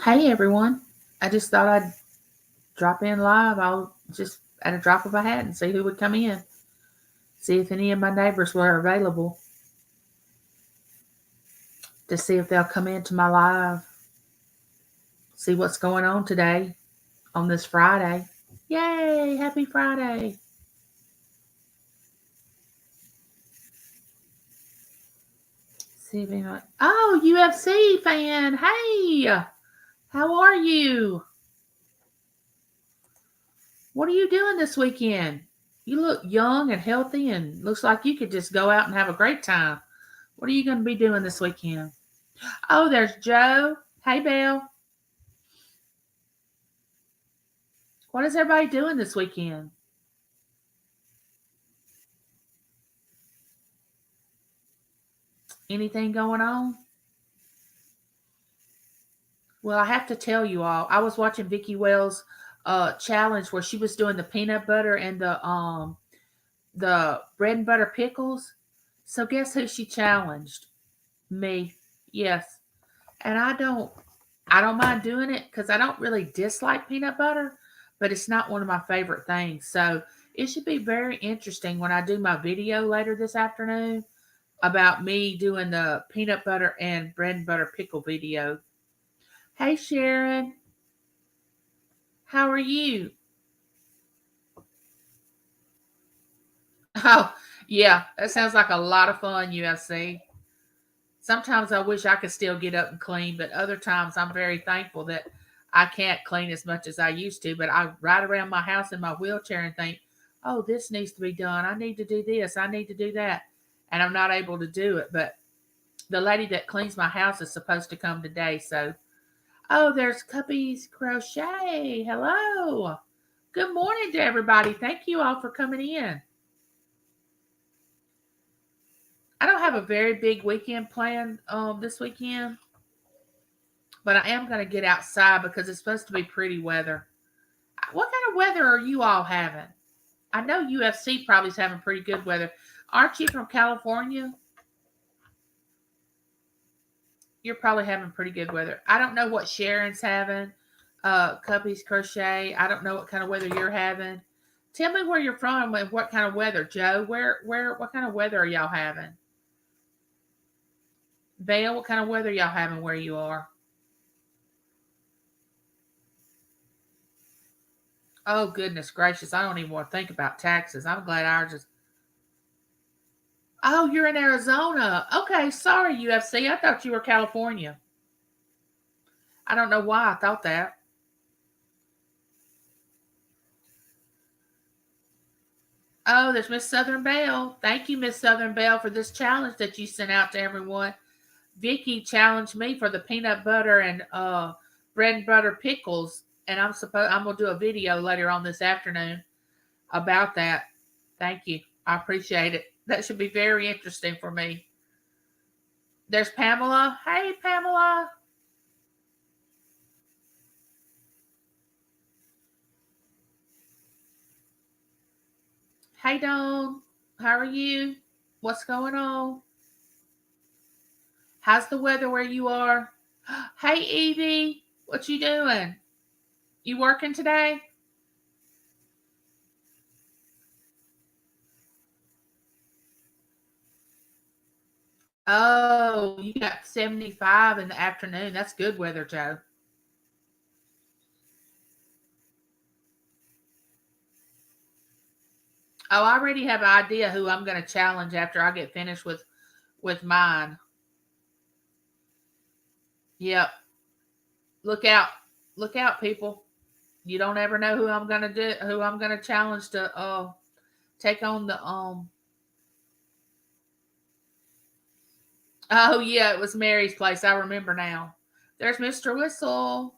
Hey everyone. I just thought I'd drop in live. I'll just at a drop of a hat and see who would come in. See if any of my neighbors were available to see if they'll come into my live. See what's going on today on this Friday. Yay! Happy Friday. See if anyone. Oh, UFC fan. Hey, how are you? What are you doing this weekend? You look young and healthy and looks like you could just go out and have a great time. What are you going to be doing this weekend? Oh, there's Joe. Hey, Belle. What is everybody doing this weekend? Anything going on? Well, I have to tell you all, I was watching Vicky Wells' challenge where she was doing the peanut butter and the bread and butter pickles. So guess who she challenged? Me. Yes. And I don't mind doing it because I don't really dislike peanut butter, but it's not one of my favorite things. So it should be very interesting when I do my video later this afternoon about me doing the peanut butter and bread and butter pickle video. Hey Sharon, how are you? Oh, yeah, that sounds like a lot of fun, UFC. Sometimes I wish I could still get up and clean, but other times I'm very thankful that I can't clean as much as I used to. But I ride around my house in my wheelchair and think, oh, this needs to be done. I need to do this. I need to do that. And I'm not able to do it. But the lady that cleans my house is supposed to come today. So, oh, there's Cuppy's Crochet. Hello. Good morning to everybody. Thank you all for coming in. I don't have a very big weekend planned this weekend, but I am going to get outside because it's supposed to be pretty weather. What kind of weather are you all having? I know UFC probably is having pretty good weather. Aren't you from California? You're probably having pretty good weather. I don't know what Sharon's having. Cubby's Crochet. I don't know what kind of weather you're having. Tell me where you're from and what kind of weather, Joe. What kind of weather are y'all having? Vale, what kind of weather y'all having where you are? Oh goodness gracious! I don't even want to think about taxes. I'm glad ours is. Oh, you're in Arizona. Okay, sorry UFC. I thought you were California. I don't know why I thought that. Oh, there's Miss Southern Belle. Thank you, Miss Southern Belle, for this challenge that you sent out to everyone. Vicky challenged me for the peanut butter and bread and butter pickles, and I'm gonna do a video later on this afternoon about that. Thank you. I appreciate it. That should be very interesting for me. There's Pamela. Hey, Pamela. Hey, Dawn. How are you? What's going on? How's the weather where you are? Hey, Evie. What you doing? You working today? Oh, you got 75 in the afternoon. That's good weather, Joe. Oh, I already have an idea who I'm going to challenge after I get finished with mine. Yep. Look out. Look out, people. You don't ever know who I'm going to challenge to take on the Oh yeah, it was Mary's place. I remember now. There's Mr. Whistle.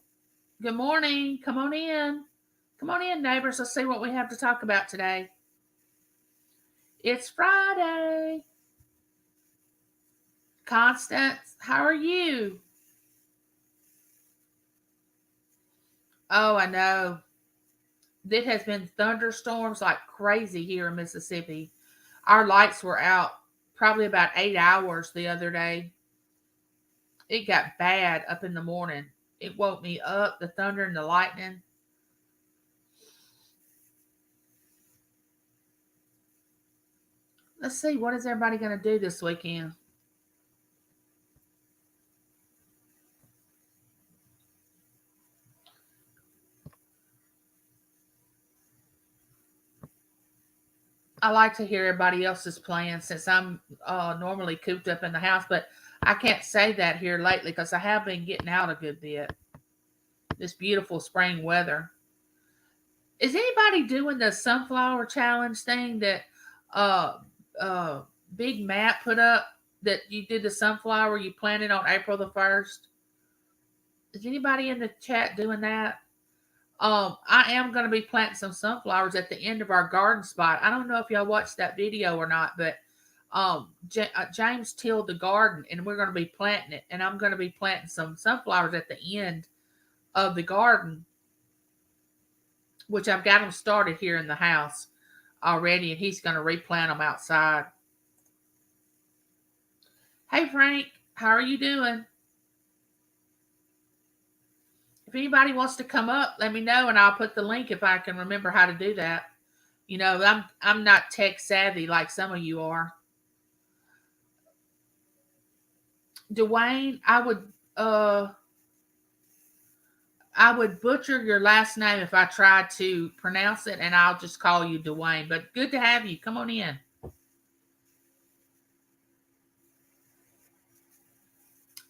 Good morning. Come on in. Come on in, neighbors. Let's see what we have to talk about today. It's Friday. Constance, how are you? Oh, I know. It has been thunderstorms like crazy here in Mississippi. Our lights were out probably about 8 hours the other day. It got bad up in the morning. It woke me up, the thunder and the lightning. Let's see, what is everybody going to do this weekend? I like to hear everybody else's plans since I'm normally cooped up in the house, but I can't say that here lately because I have been getting out a good bit. This beautiful spring weather. Is anybody doing the sunflower challenge thing that uh uh Big Matt put up, that you did the sunflower you planted on April the 1st? Is anybody in the chat doing that? I am going to be planting some sunflowers at the end of our garden spot. I don't know if y'all watched that video or not, but James tilled the garden and we're going to be planting it. And I'm going to be planting some sunflowers at the end of the garden, which I've got them started here in the house already, and he's going to replant them outside. Hey, Frank, how are you doing? If anybody wants to come up, let me know, and I'll put the link if I can remember how to do that. You know, I'm not tech savvy like some of you are. Dwayne, I would butcher your last name if I tried to pronounce it, and I'll just call you Dwayne. But good to have you. Come on in.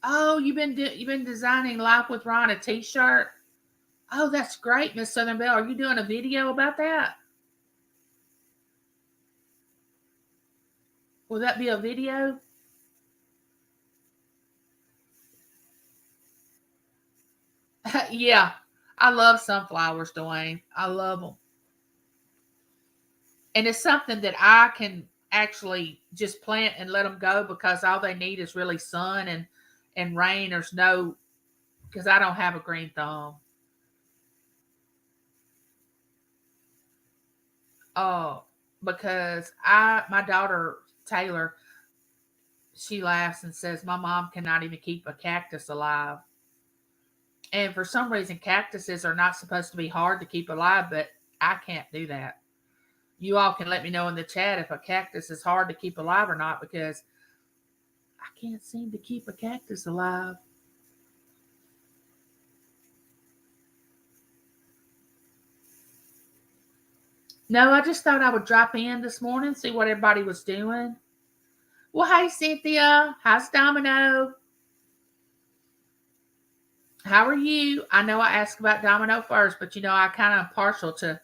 Oh, you've been designing Life with Ron a T-shirt. Oh, that's great, Miss Southern Belle. Are you doing a video about that? Will that be a video? Yeah, I love sunflowers, Dwayne. I love them, and it's something that I can actually just plant and let them go because all they need is really sun and rain. There's no, because I don't have a green thumb. Oh, because my daughter Taylor, she laughs and says my mom cannot even keep a cactus alive. And for some reason, cactuses are not supposed to be hard to keep alive, but I can't do that. You all can let me know in the chat if a cactus is hard to keep alive or not, because I can't seem to keep a cactus alive. No, I just thought I would drop in this morning, see what everybody was doing. Well, hey, Cynthia. How's Domino? How are you? I know I asked about Domino first, but you know, I kind of partial to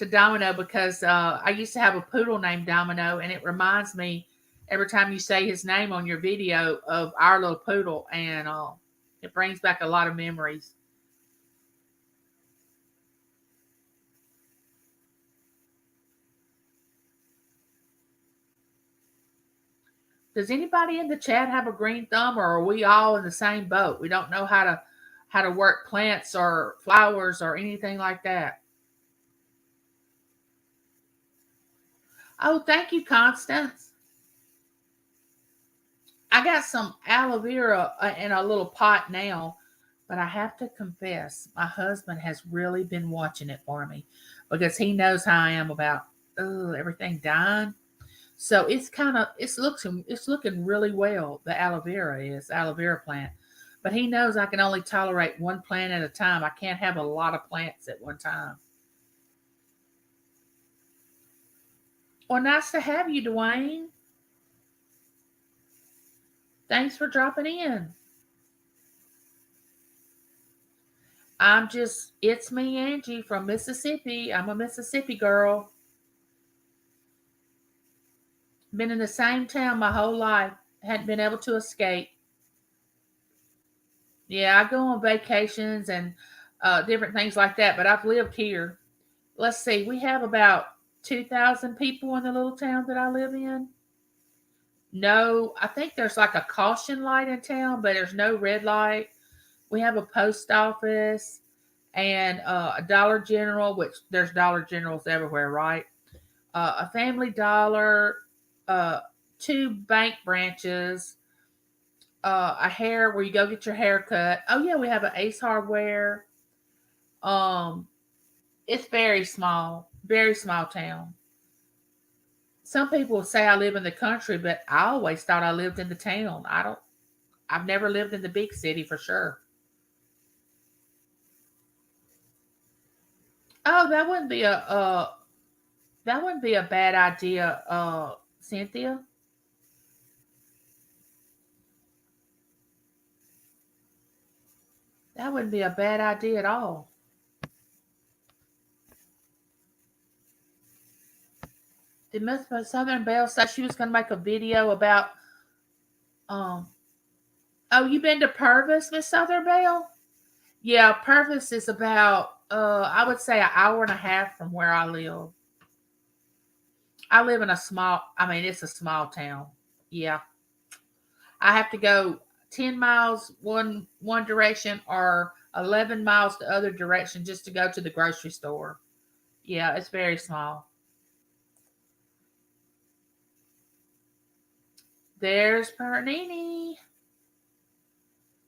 Domino because I used to have a poodle named Domino, and it reminds me every time you say his name on your video of our little poodle, and it brings back a lot of memories. Does anybody in the chat have a green thumb, or are we all in the same boat? We don't know how to work plants or flowers or anything like that. Oh, thank you, Constance. I got some aloe vera in a little pot now, but I have to confess, my husband has really been watching it for me because he knows how I am about everything dying. So it's looking really well. The aloe vera plant, but he knows I can only tolerate one plant at a time. I can't have a lot of plants at one time. Well, nice to have you, Dwayne. Thanks for dropping in. It's me, Angie from Mississippi. I'm a Mississippi girl. Been in the same town my whole life. Hadn't been able to escape. Yeah, I go on vacations and different things like that, but I've lived here. Let's see, we have about 2,000 people in the little town that I live in. No, I think there's like a caution light in town, but there's no red light. We have a post office and a Dollar General, which there's Dollar Generals everywhere, right? A Family Dollar, uh, two bank branches, a hair where you go get your hair cut. Oh yeah, we have an Ace Hardware. Um, it's very small town. Some people say I live in the country, but I always thought I lived in the town. I don't. I've never lived in the big city for sure. Oh, that wouldn't be a bad idea, Cynthia. That wouldn't be a bad idea at all. Did Miss Southern Belle say she was going to make a video about? Um. Oh, you been to Purvis, Miss Southern Belle? Yeah, Purvis is about. I would say an hour and a half from where I live. I live in a small. I mean, it's a small town. Yeah, I have to go 10 miles one direction or 11 miles the other direction just to go to the grocery store. Yeah, it's very small. There's Pernini.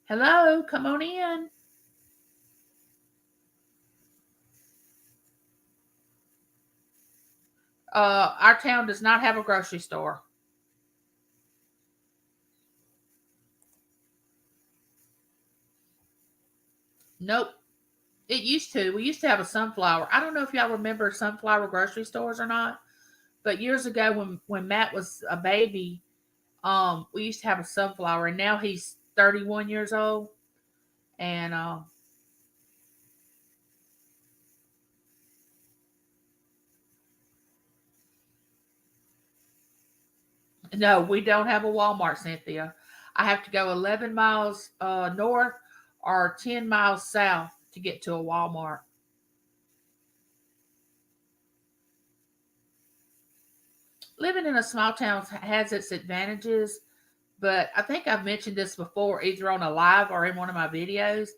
Hello, come on in. Our town does not have a grocery store. Nope. It used to. We used to have a sunflower. I don't know if y'all remember sunflower grocery stores or not, but years ago when Matt was a baby, we used to have a sunflower, and now he's 31 years old, and no, we don't have a Walmart, Cynthia. I have to go 11 miles north or 10 miles south to get to a Walmart. Living in a small town has its advantages, but I think I've mentioned this before, either on a live or in one of my videos.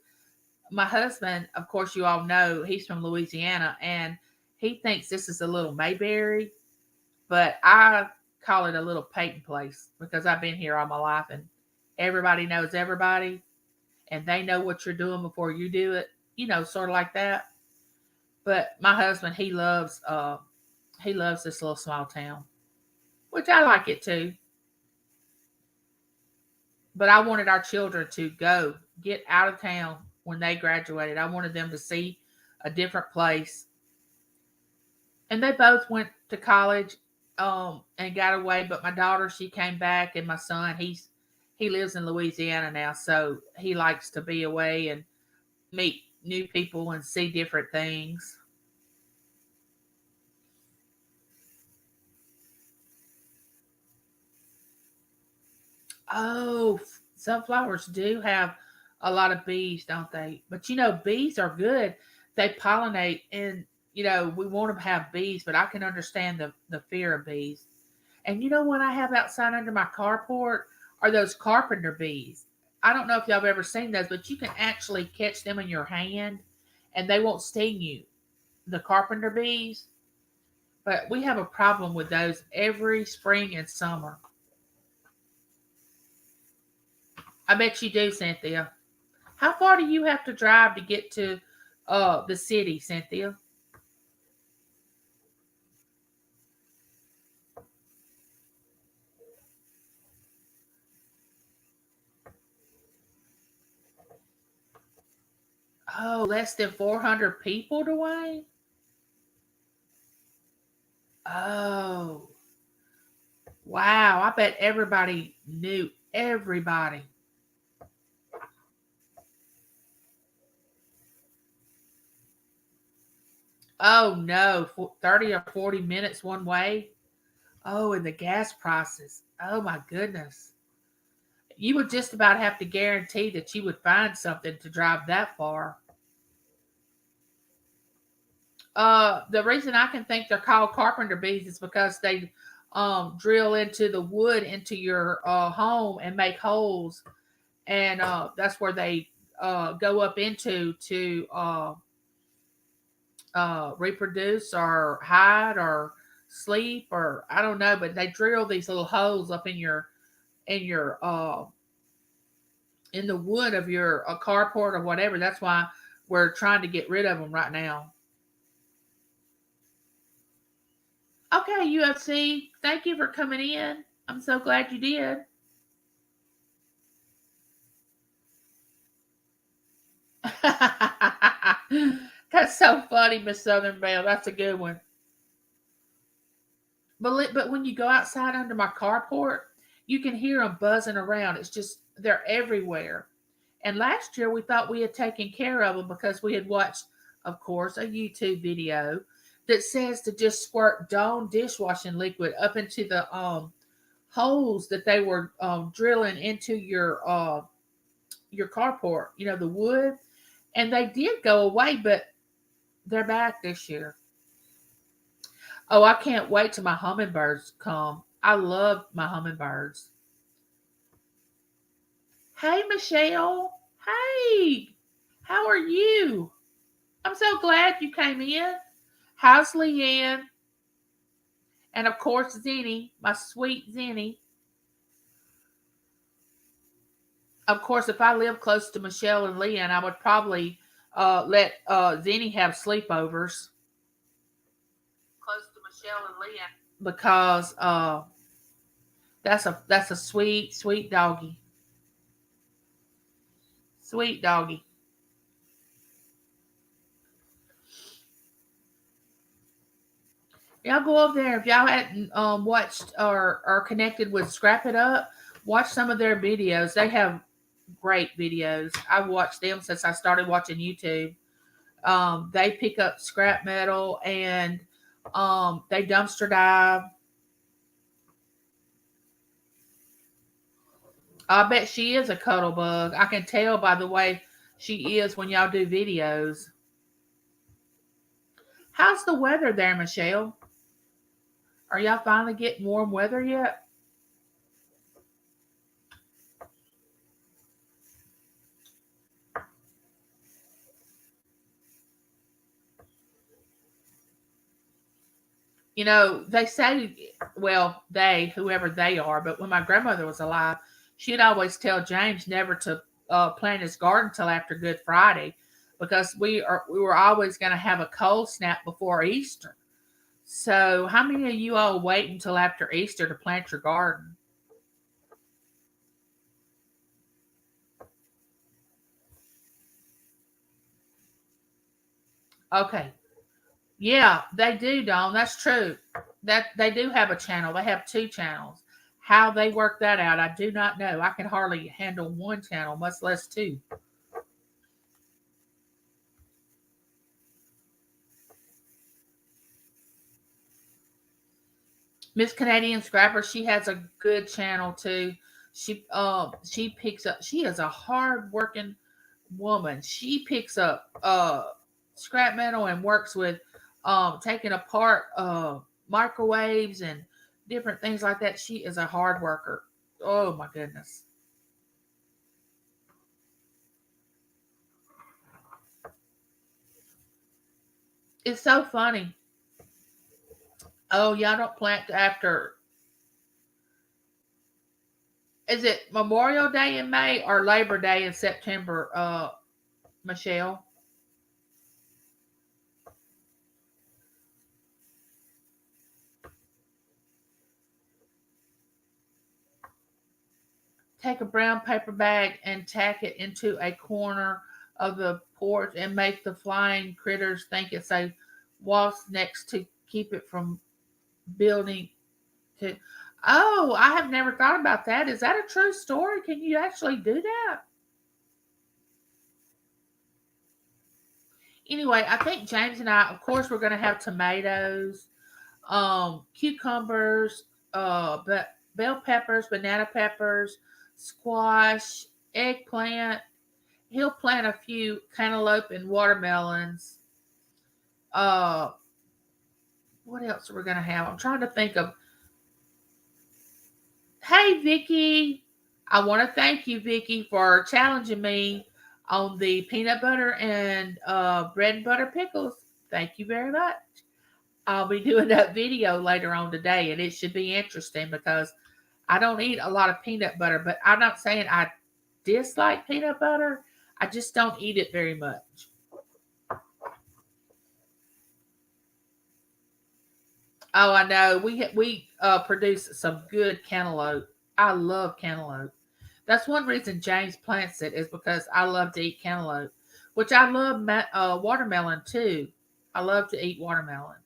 My husband, of course, you all know, he's from Louisiana, and he thinks this is a little Mayberry, but I call it a little Peyton place because I've been here all my life, and everybody knows everybody, and they know what you're doing before you do it, sort of like that. But my husband, he loves this little small town, which I like it too. But I wanted our children to get out of town when they graduated. I wanted them to see a different place. And they both went to college and got away, but my daughter, she came back, and my son, he lives in Louisiana now, so he likes to be away and meet new people and see different things. Oh, sunflowers do have a lot of bees, don't they? But bees are good. They pollinate, and we want to have bees, but I can understand the fear of bees. And you know what I have outside under my carport are those carpenter bees. I don't know if y'all have ever seen those, but you can actually catch them in your hand, and they won't sting you. The carpenter bees, but we have a problem with those every spring and summer. I bet you do, Cynthia. How far do you have to drive to get to the city, Cynthia? Oh, less than 400 people, Dwayne? Oh, wow. I bet everybody knew everybody. Oh, no. 30 or 40 minutes one way? Oh, and the gas prices. Oh, my goodness. You would just about have to guarantee that you would find something to drive that far. The reason I can think they're called carpenter bees is because they drill into the wood into your home and make holes, and that's where they go up into to reproduce or hide or sleep, or I don't know, but they drill these little holes up in your in the wood of your carport or whatever. That's why we're trying to get rid of them right now. Okay, UFC, thank you for coming in. I'm so glad you did. That's so funny, Miss Southern Belle. That's a good one. But when you go outside under my carport, you can hear them buzzing around. It's just they're everywhere. And last year we thought we had taken care of them because we had watched, of course, a YouTube video that says to just squirt Dawn dishwashing liquid up into the holes that they were drilling into your carport. You know, the wood, and they did go away, but they're back this year. Oh, I can't wait till my hummingbirds come. I love my hummingbirds. Hey, Michelle. Hey, how are you? I'm so glad you came in. How's Leanne? And of course, Zenny, my sweet Zenny. Of course, if I lived close to Michelle and Leanne, I would probably let Zenny have sleepovers. Close to Michelle and Leanne. Because that's a sweet, sweet doggy. Sweet doggy. Y'all go over there if y'all hadn't watched or are connected with Scrap It Up. Watch some of their videos. They have great videos. I've watched them since I started watching YouTube. They pick up scrap metal and they dumpster dive. I bet she is a cuddle bug. I can tell by the way she is when y'all do videos. How's the weather there, Michelle? Are y'all finally getting warm weather yet? You know, they say, well, whoever they are, but when my grandmother was alive, she'd always tell James never to plant his garden till after Good Friday because we were always going to have a cold snap before Easter. So, how many of you all wait until after Easter to plant your garden? Okay. Yeah, they do, Dawn. That's true. That they do have a channel. They have two channels. How they work that out, I do not know. I can hardly handle one channel, much less two. Miss Canadian Scrapper, she has a good channel too. She picks up. She is a hard working woman. She picks up scrap metal and works with taking apart microwaves and different things like that. She is a hard worker. Oh my goodness. It's so funny. Oh, y'all don't plant after, is it Memorial Day in May or Labor Day in September, Michelle? Take a brown paper bag and tack it into a corner of the porch and make the flying critters think it's a wasp next to keep it from building to. Oh, I have never thought about that. Is that a true story? Can you actually do that? Anyway, I think James and I, of course, we're going to have tomatoes, cucumbers, but bell peppers, banana peppers, squash, eggplant. He'll plant a few cantaloupe and watermelons. Uh, what else are we gonna have? I'm trying to think of. Hey, Vicky, I want to thank you, Vicky, for challenging me on the peanut butter and bread and butter pickles. Thank you very much. I'll be doing that video later on today, and it should be interesting because I don't eat a lot of peanut butter, but I'm not saying I dislike peanut butter. I just don't eat it very much. Oh, I know. We produce some good cantaloupe. I love cantaloupe. That's one reason James plants it is because I love to eat cantaloupe, which I love watermelon too. I love to eat watermelon.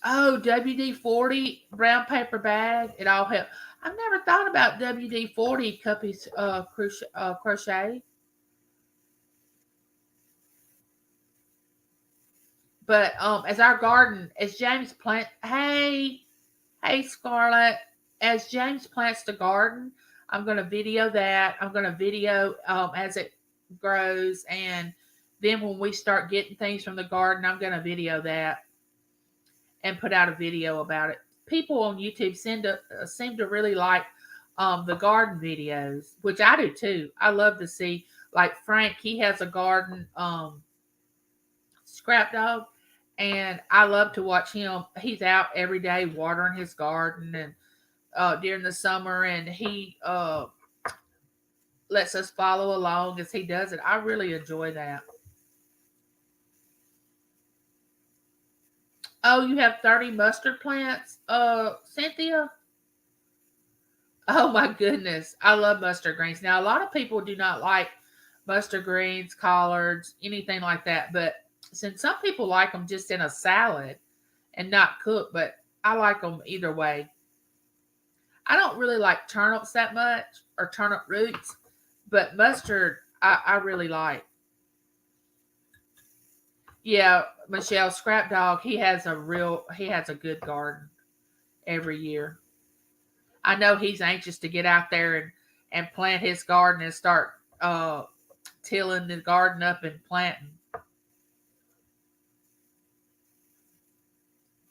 Oh, WD-40 brown paper bag. It all helps. I've never thought about WD-40 cuppies crochet, but as our garden, as James plant, hey Scarlett, as James plants the garden, I'm gonna video that. I'm gonna video as it grows, and then when we start getting things from the garden, I'm gonna video that and put out a video about it. People on YouTube seem to really like the garden videos, which I do too. I love to see, like Frank, he has a garden, scrap dog, and I love to watch him. He's out every day watering his garden and during the summer, and he lets us follow along as he does it. I really enjoy that. Oh, you have 30 mustard plants, Cynthia? Oh my goodness. I love mustard greens. Now, a lot of people do not like mustard greens, collards, anything like that. But since some people like them just in a salad and not cooked, but I like them either way. I don't really like turnips that much or turnip roots, but mustard I really like. Yeah, Michelle Scrap Dog, he has a good garden every year. I know he's anxious to get out there and plant his garden and start tilling the garden up and planting.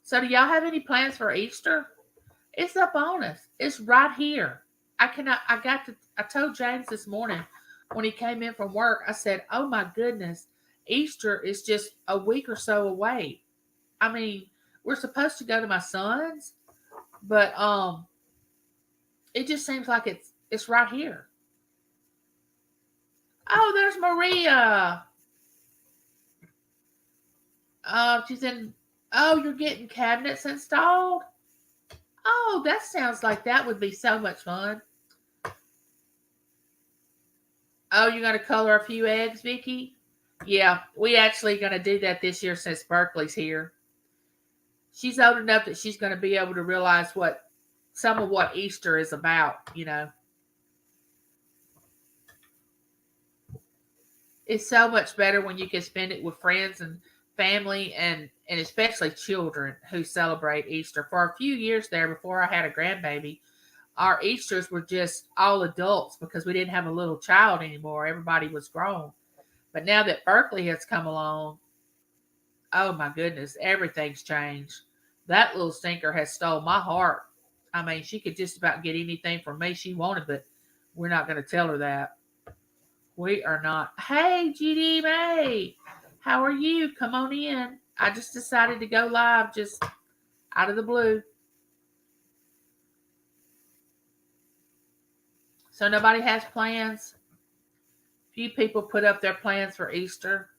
So, do y'all have any plans for Easter? It's up on us. It's right here. I cannot. I got to. I told James this morning when he came in from work. I said, "Oh my goodness, Easter is just a week or so away." I mean, we're supposed to go to my son's, but it just seems like it's right here. Oh, there's Maria. She's in. Oh, you're getting cabinets installed. Oh, that sounds like that would be so much fun. Oh, you're gonna color a few eggs, Vicky? Yeah, we actually gonna do that this year since Berkeley's here. She's old enough that she's gonna be able to realize what some of what Easter is about. It's so much better when you can spend it with friends and family and especially children who celebrate Easter. For a few years there before I had a grandbaby, our Easters were just all adults because we didn't have a little child anymore. Everybody was grown. But now that Berkeley has come along, oh my goodness, everything's changed. That little stinker has stole my heart. I mean, she could just about get anything from me she wanted, but we're not going to tell her that. We are not. Hey, GD May, how are you? Come on in. I just decided to go live just out of the blue. So nobody has plans. Few people put up their plans for Easter.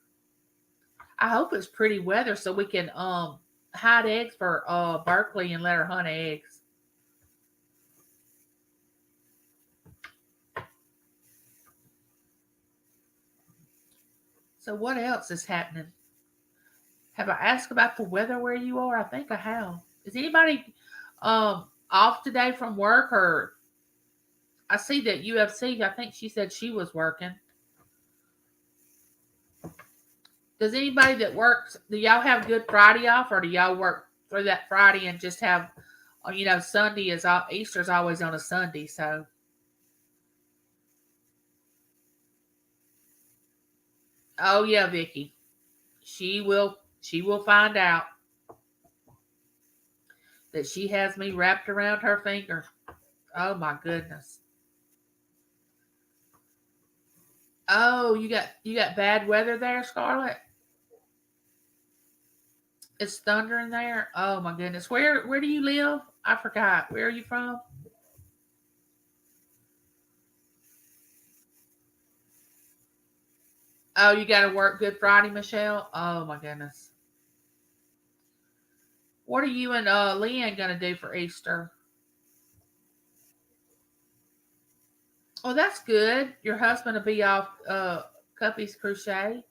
I hope it's pretty weather so we can hide eggs for Berkeley and let her hunt eggs. So what else is happening? Have I asked about the weather where you are? I think I have. Is anybody off today from work, or I see that UFC, I think she said she was working. Does anybody that works, do y'all have Good Friday off, or do y'all work through that Friday and just have, Sunday is Easter's always on a Sunday, so. Oh yeah, Vicky. She will find out that she has me wrapped around her finger. Oh my goodness. Oh, you got bad weather there, Scarlett? It's thundering there. Oh my goodness. Where do you live? I forgot. Where are you from? Oh, you got to work Good Friday, Michelle. Oh my goodness. What are you and Leanne gonna do for Easter? Oh, that's good. Your husband will be off Cuppy's Crochet.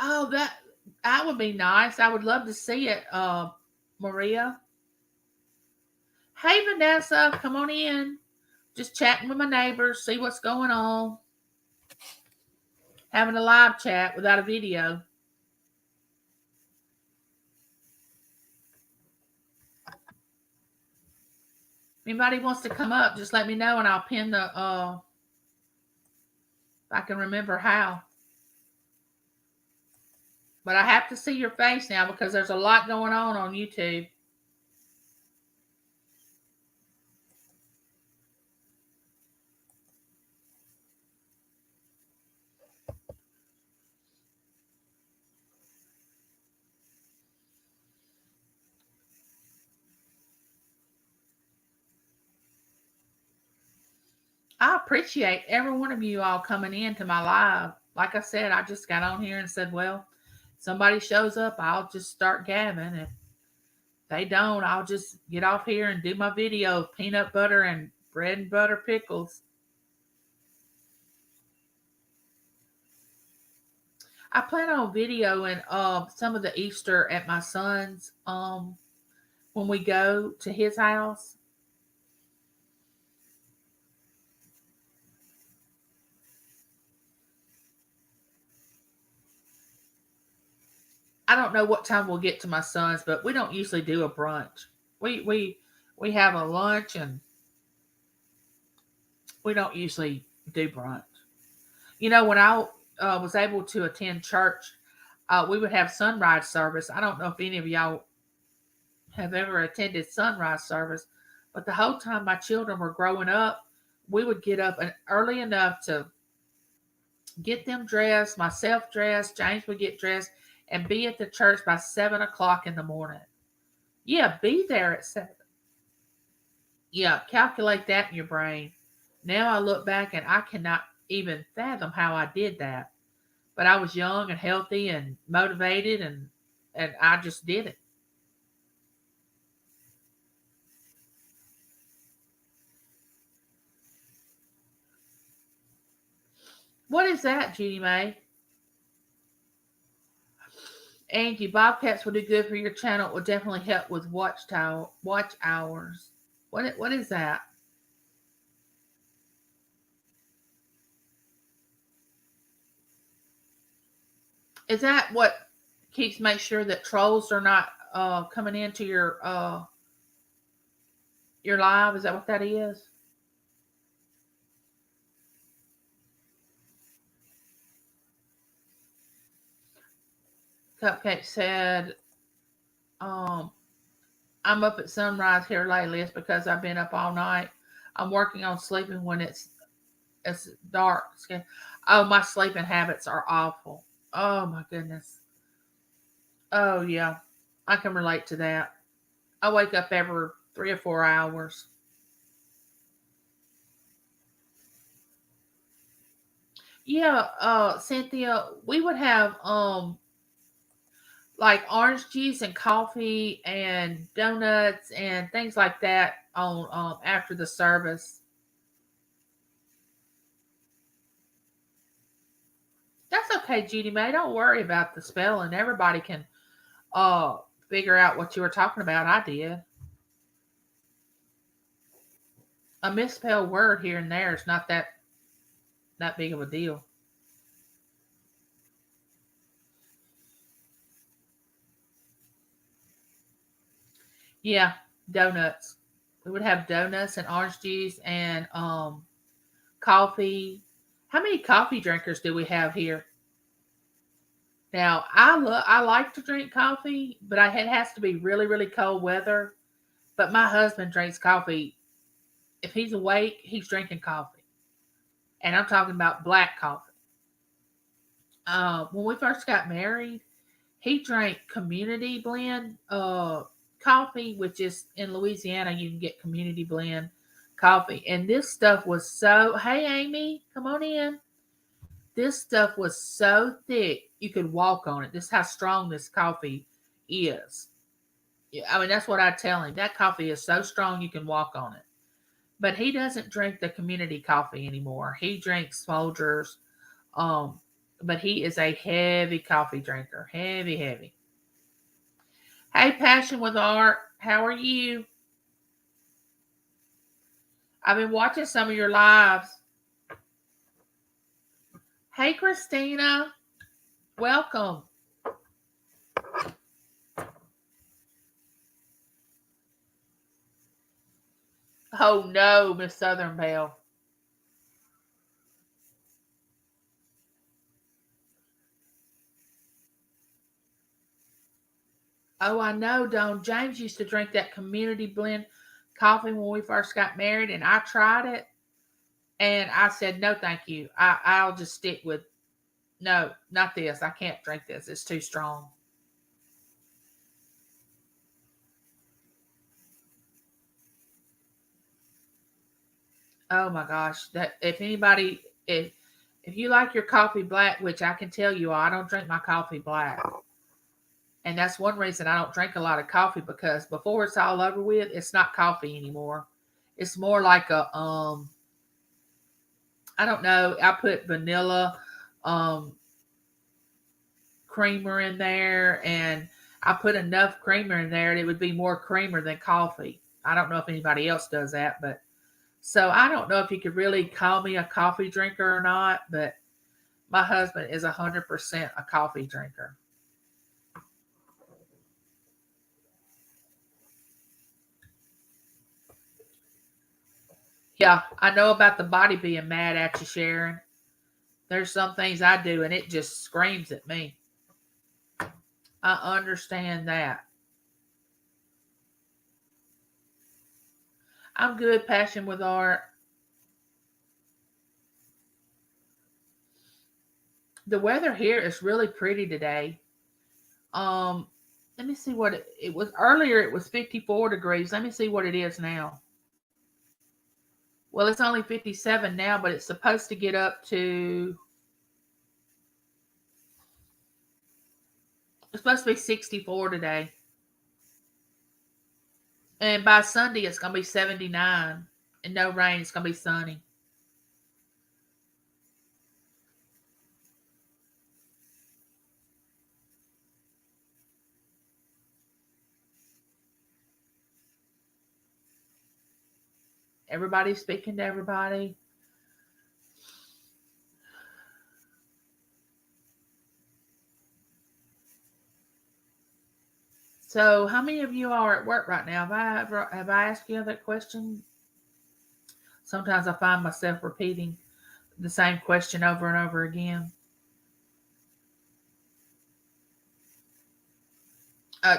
Oh, that would be nice. I would love to see it, Maria. Hey, Vanessa, come on in. Just chatting with my neighbors, see what's going on. Having a live chat without a video. Anybody wants to come up, just let me know and I'll pin the if I can remember how. But I have to see your face now because there's a lot going on YouTube. I appreciate every one of you all coming in to my live. Like I said, I just got on here and said, well, somebody shows up, I'll just start gabbing. If they don't, I'll just get off here and do my video of peanut butter and bread and butter pickles. I plan on videoing some of the Easter at my son's when we go to his house. I don't know what time we'll get to my son's, but we don't usually do a brunch. We have a lunch and we don't usually do brunch. You know, when I was able to attend church, we would have sunrise service. I don't know if any of y'all have ever attended sunrise service, but the whole time my children were growing up, we would get up early enough to get them dressed, myself dressed, James would get dressed, and be at the church by 7 o'clock in the morning. Yeah, be there at 7. Yeah, calculate that in your brain. Now I look back and I cannot even fathom how I did that. But I was young and healthy and motivated and I just did it. What is that, Judy May? Angie, Bobcats will do good for your channel. It will definitely help with watch hours. What is that? Is that what keeps make sure that trolls are not coming into your live? Is that what that is? Cupcake said, um, I'm up at sunrise here lately. It's because I've been up all night. I'm working on sleeping when it's dark. Oh, my sleeping habits are awful. Oh my goodness. Oh yeah, I can relate to that. I wake up every 3 or 4 hours. Yeah, Cynthia, we would have like orange juice and coffee and donuts and things like that on after the service. That's okay, Judy May. Don't worry about the spelling. Everybody can uh figure out what you were talking about. I did. A misspelled word here and there is not that big of a deal. Yeah, donuts. We would have donuts and orange juice and coffee. How many coffee drinkers do we have here? Now, I like to drink coffee, but it has to be really really cold weather. But my husband drinks coffee. If he's awake, he's drinking coffee. And I'm talking about black coffee. When we first got married, he drank community blend coffee, which is in Louisiana, you can get community blend coffee. And this stuff was so, hey, Amy, come on in. This stuff was so thick, you could walk on it. This is how strong this coffee is. Yeah, I mean, that's what I tell him. That coffee is so strong, you can walk on it. But he doesn't drink the community coffee anymore. He drinks Folgers. Um, but he is a heavy coffee drinker. Heavy, heavy. Hey, Passion with Art, how are you? I've been watching some of your lives. Hey, Christina, welcome. Oh no, Miss Southern Belle. Oh, I know, Don. James used to drink that community blend coffee when we first got married, and I tried it, and I said, no, thank you. I'll just stick with, no, not this. I can't drink this. It's too strong. Oh my gosh. That if you like your coffee black, which I can tell you, I don't drink my coffee black. And that's one reason I don't drink a lot of coffee, because before it's all over with, it's not coffee anymore. It's more like a I don't know, I put vanilla um creamer in there, and I put enough creamer in there and it would be more creamer than coffee. I don't know if anybody else does that, but so I don't know if you could really call me a coffee drinker or not, but my husband is 100% a coffee drinker. Yeah, I know about the body being mad at you, Sharon. There's some things I do and it just screams at me. I understand that. I'm good, Passion with Art. The weather here is really pretty today. Um, Let me see what it was earlier. It was 54 degrees. Let me see what it is now. Well, it's only 57 now, but it's supposed to get up to, it's supposed to be 64 today. And by Sunday, it's going to be 79 and no rain. It's going to be sunny. Everybody's speaking to everybody. So, how many of you are at work right now? Have I asked you that question? Sometimes I find myself repeating the same question over and over again.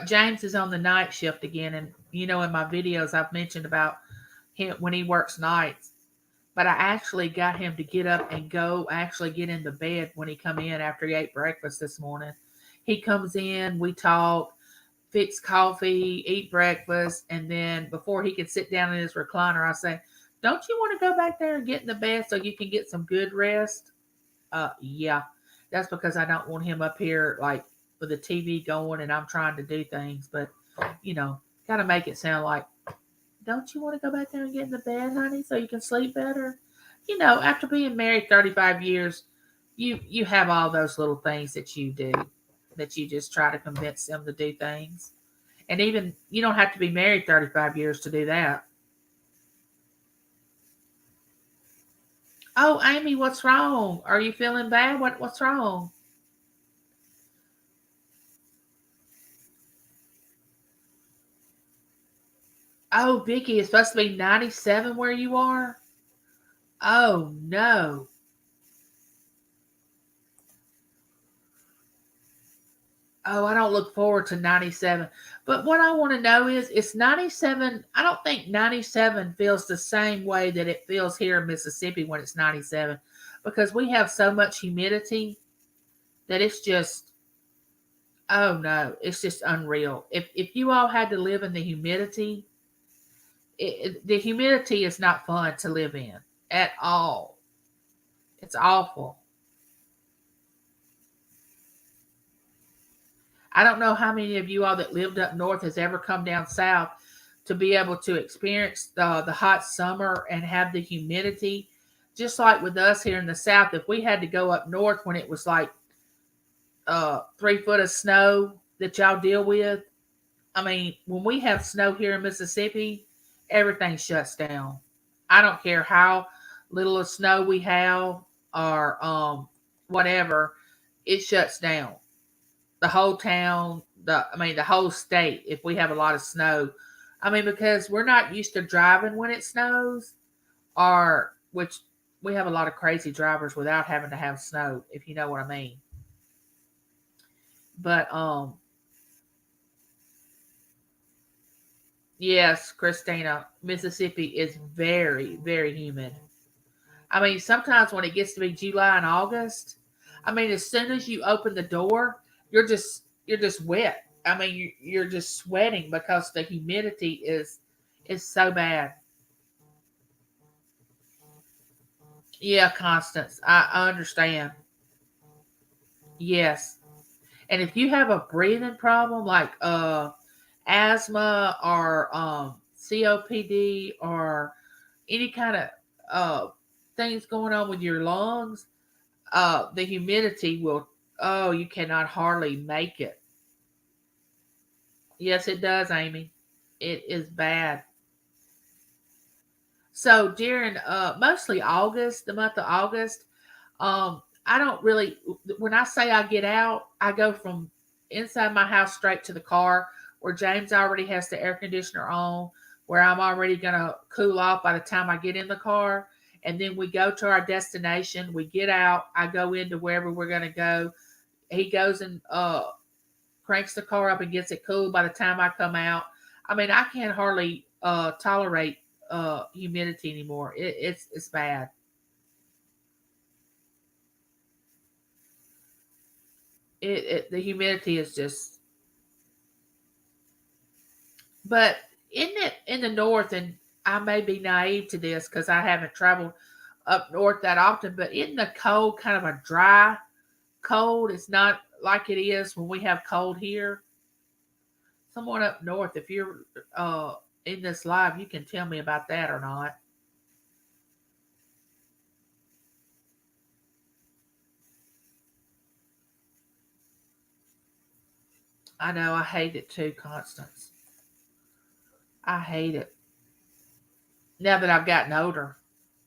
James is on the night shift again, and in my videos, I've mentioned about him when he works nights. But I actually got him to get up and go actually get into bed when he come in after he ate breakfast this morning. He comes in, we talk, fix coffee, eat breakfast, and then before he can sit down in his recliner, I say, "Don't you want to go back there and get in the bed so you can get some good rest?" Yeah, that's because I don't want him up here like with the TV going and I'm trying to do things. But you know, gotta make it sound like, "Don't you want to go back there and get in the bed, honey, so you can sleep better?" After being married 35 years, you have all those little things that you do, that you just try to convince them to do things. And even you don't have to be married 35 years to do that. Oh, Amy, what's wrong? Are you feeling bad? What's wrong? Oh, Vicky, it's supposed to be 97 where you are? Oh, no. Oh, I don't look forward to 97. But what I want to know is, it's 97. I don't think 97 feels the same way that it feels here in Mississippi when it's 97, because we have so much humidity that it's just, oh no, it's just unreal. If you all had to live in the humidity, the humidity is not fun to live in at all. It's awful. I don't know how many of you all that lived up north has ever come down south to be able to experience the hot summer and have the humidity. Just like with us here in the south, if we had to go up north when it was like 3 foot of snow that y'all deal with, I mean, when we have snow here in Mississippi, everything shuts down. I don't care how little of snow we have or whatever, it shuts down. The whole town, the whole state, if we have a lot of snow. I mean, because we're not used to driving when it snows, or which we have a lot of crazy drivers without having to have snow, if you know what I mean. But yes, Christina, Mississippi is very, very humid. I mean, sometimes when it gets to be July and August, I mean, as soon as you open the door, you're just wet. I mean, you're just sweating because the humidity is so bad. Yeah, Constance, I understand. Yes, and if you have a breathing problem like asthma or COPD or any kind of things going on with your lungs, the humidity will. Oh, you cannot hardly make it. Yes, it does, Amy. It is bad. So during mostly August, the month of August, I don't really. When I say I get out, I go from inside my house straight to the car, where James already has the air conditioner on, where I'm already gonna cool off by the time I get in the car, and then we go to our destination. We get out. I go into wherever we're gonna go. He goes and cranks the car up and gets it cool by the time I come out. I mean, I can't hardly tolerate humidity anymore. It's bad. The humidity is just. But isn't it in the north? And I may be naive to this because I haven't traveled up north that often. But isn't the cold kind of a dry cold? It's not like it is when we have cold here. Someone up north, if you're in this live, you can tell me about that or not. I know I hate it too, Constance. I hate it. Now that I've gotten older.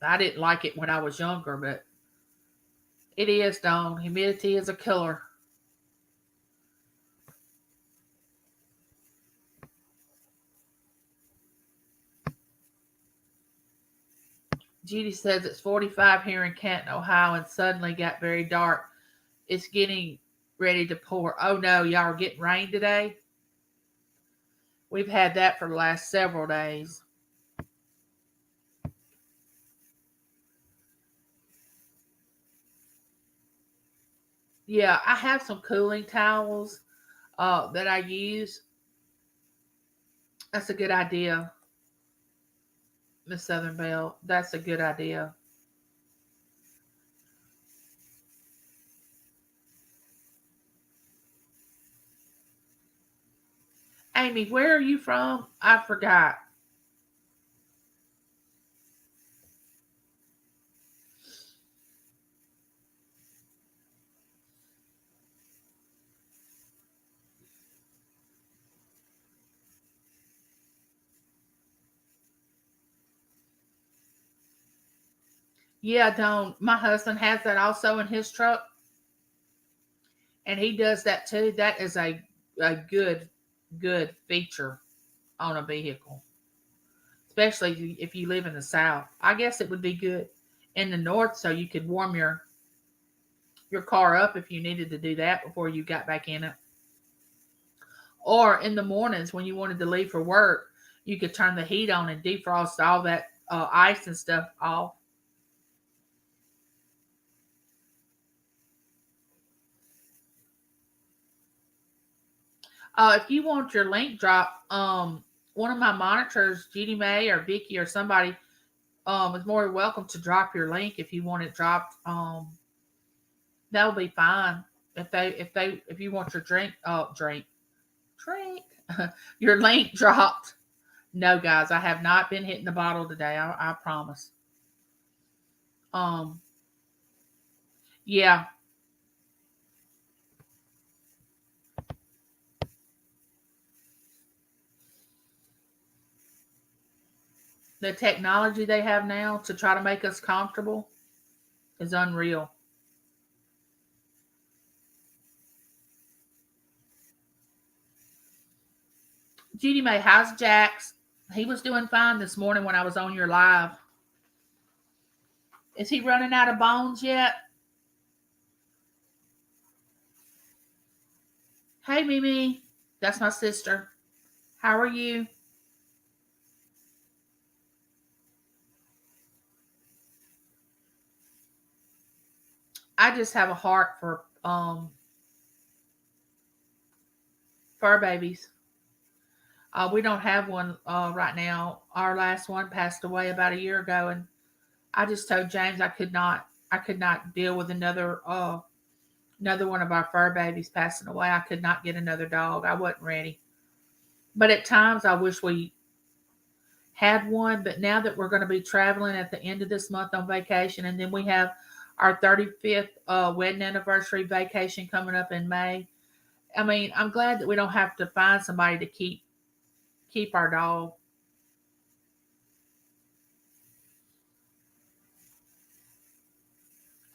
I didn't like it when I was younger, but it is, Dawn. Humidity is a killer. Judy says it's 45 here in Canton, Ohio, and suddenly got very dark. It's getting ready to pour. Oh no, y'all are getting rain today? We've had that for the last several days. Yeah, I have some cooling towels that I use. That's a good idea, Miss Southern Belle. That's a good idea. Amy, where are you from? I forgot. Yeah, don't. My husband has that also in his truck, and he does that too. That is a good feature on a vehicle, especially if you live in the South. I guess it would be good in the North so you could warm your car up if you needed to do that before you got back in it. Or in the mornings when you wanted to leave for work, you could turn the heat on and defrost all that ice and stuff off. If you want your link dropped, one of my monitors, Judy May or Vicky or somebody, is more than welcome to drop your link if you want it dropped. That'll be fine. If you want your drink your link dropped. No, guys, I have not been hitting the bottle today. I promise. Um, yeah, the technology they have now to try to make us comfortable is unreal. Judy May, how's Jax? He was doing fine this morning when I was on your live. Is he running out of bones yet? Hey, Mimi. That's my sister. How are you? I just have a heart for fur babies. We don't have one right now. Our last one passed away about a year ago, and I just told James I could not deal with another one of our fur babies passing away. I could not get another dog. I wasn't ready. But at times I wish we had one. But now that we're going to be traveling at the end of this month on vacation, and then we have our 35th wedding anniversary vacation coming up in May. I mean, I'm glad that we don't have to find somebody to keep our dog.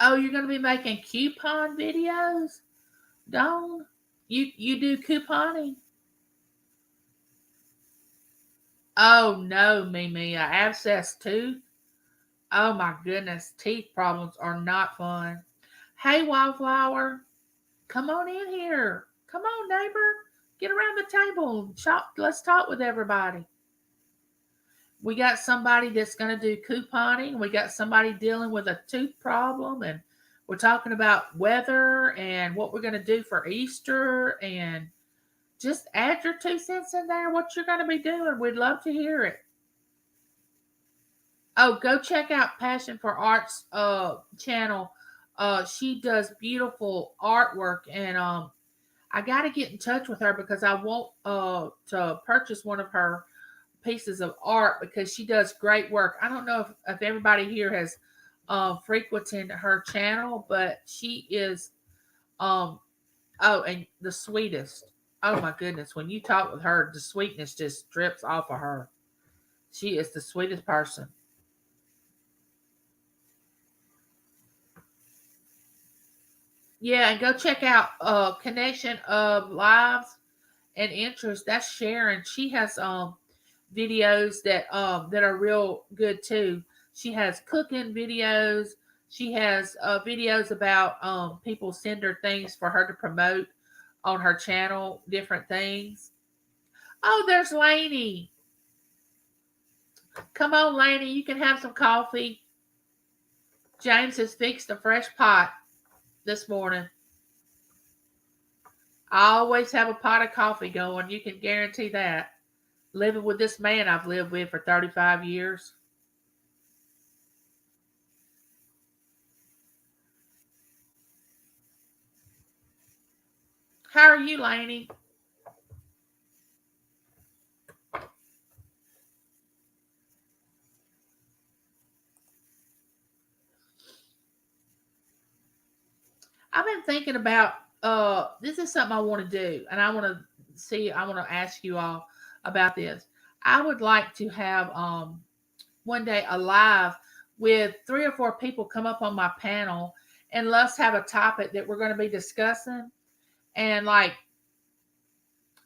Oh, you're going to be making coupon videos, Dawn? You do couponing? Oh no, Mimi, a abscess tooth. Oh my goodness, teeth problems are not fun. Hey, Wildflower, come on in here. Come on, neighbor. Get around the table. Shop. Let's talk with everybody. We got somebody that's going to do couponing. We got somebody dealing with a tooth problem, and we're talking about weather and what we're going to do for Easter. And just add your 2 cents in there. What you're going to be doing? We'd love to hear it. Oh, go check out Passion for Arts channel. She does beautiful artwork, and I got to get in touch with her because I want to purchase one of her pieces of art because she does great work. I don't know if everybody here has frequented her channel, but she is um oh, and the sweetest. Oh my goodness, when you talk with her, the sweetness just drips off of her. She is the sweetest person. Yeah, and go check out Connection of Lives and Interests. That's Sharon. She has videos that are real good too. She has cooking videos. She has videos about people send her things for her to promote on her channel, different things. Oh, there's Lainey. Come on, Lainey, you can have some coffee. James has fixed a fresh pot this morning. I always have a pot of coffee going. You can guarantee that. Living with this man I've lived with for 35 years. How are you, Lainey? I've been thinking about this is something I want to do, and I want to ask you all about this. I would like to have one day a live with 3 or 4 people come up on my panel, and let's have a topic that we're going to be discussing, and like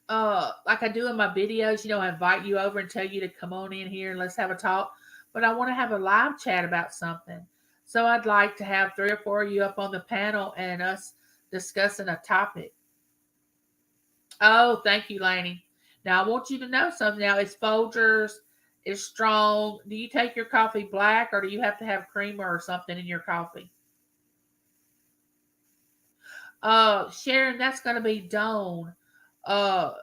I do in my videos, I invite you over and tell you to come on in here and let's have a talk. But I want to have a live chat about something. So I'd like to have 3 or 4 of you up on the panel and us discussing a topic. Oh, thank you, Laney. Now I want you to know something. Now it's Folgers, it's strong. Do you take your coffee black, or do you have to have creamer or something in your coffee? Sharon, that's gonna be Dawn. Uh,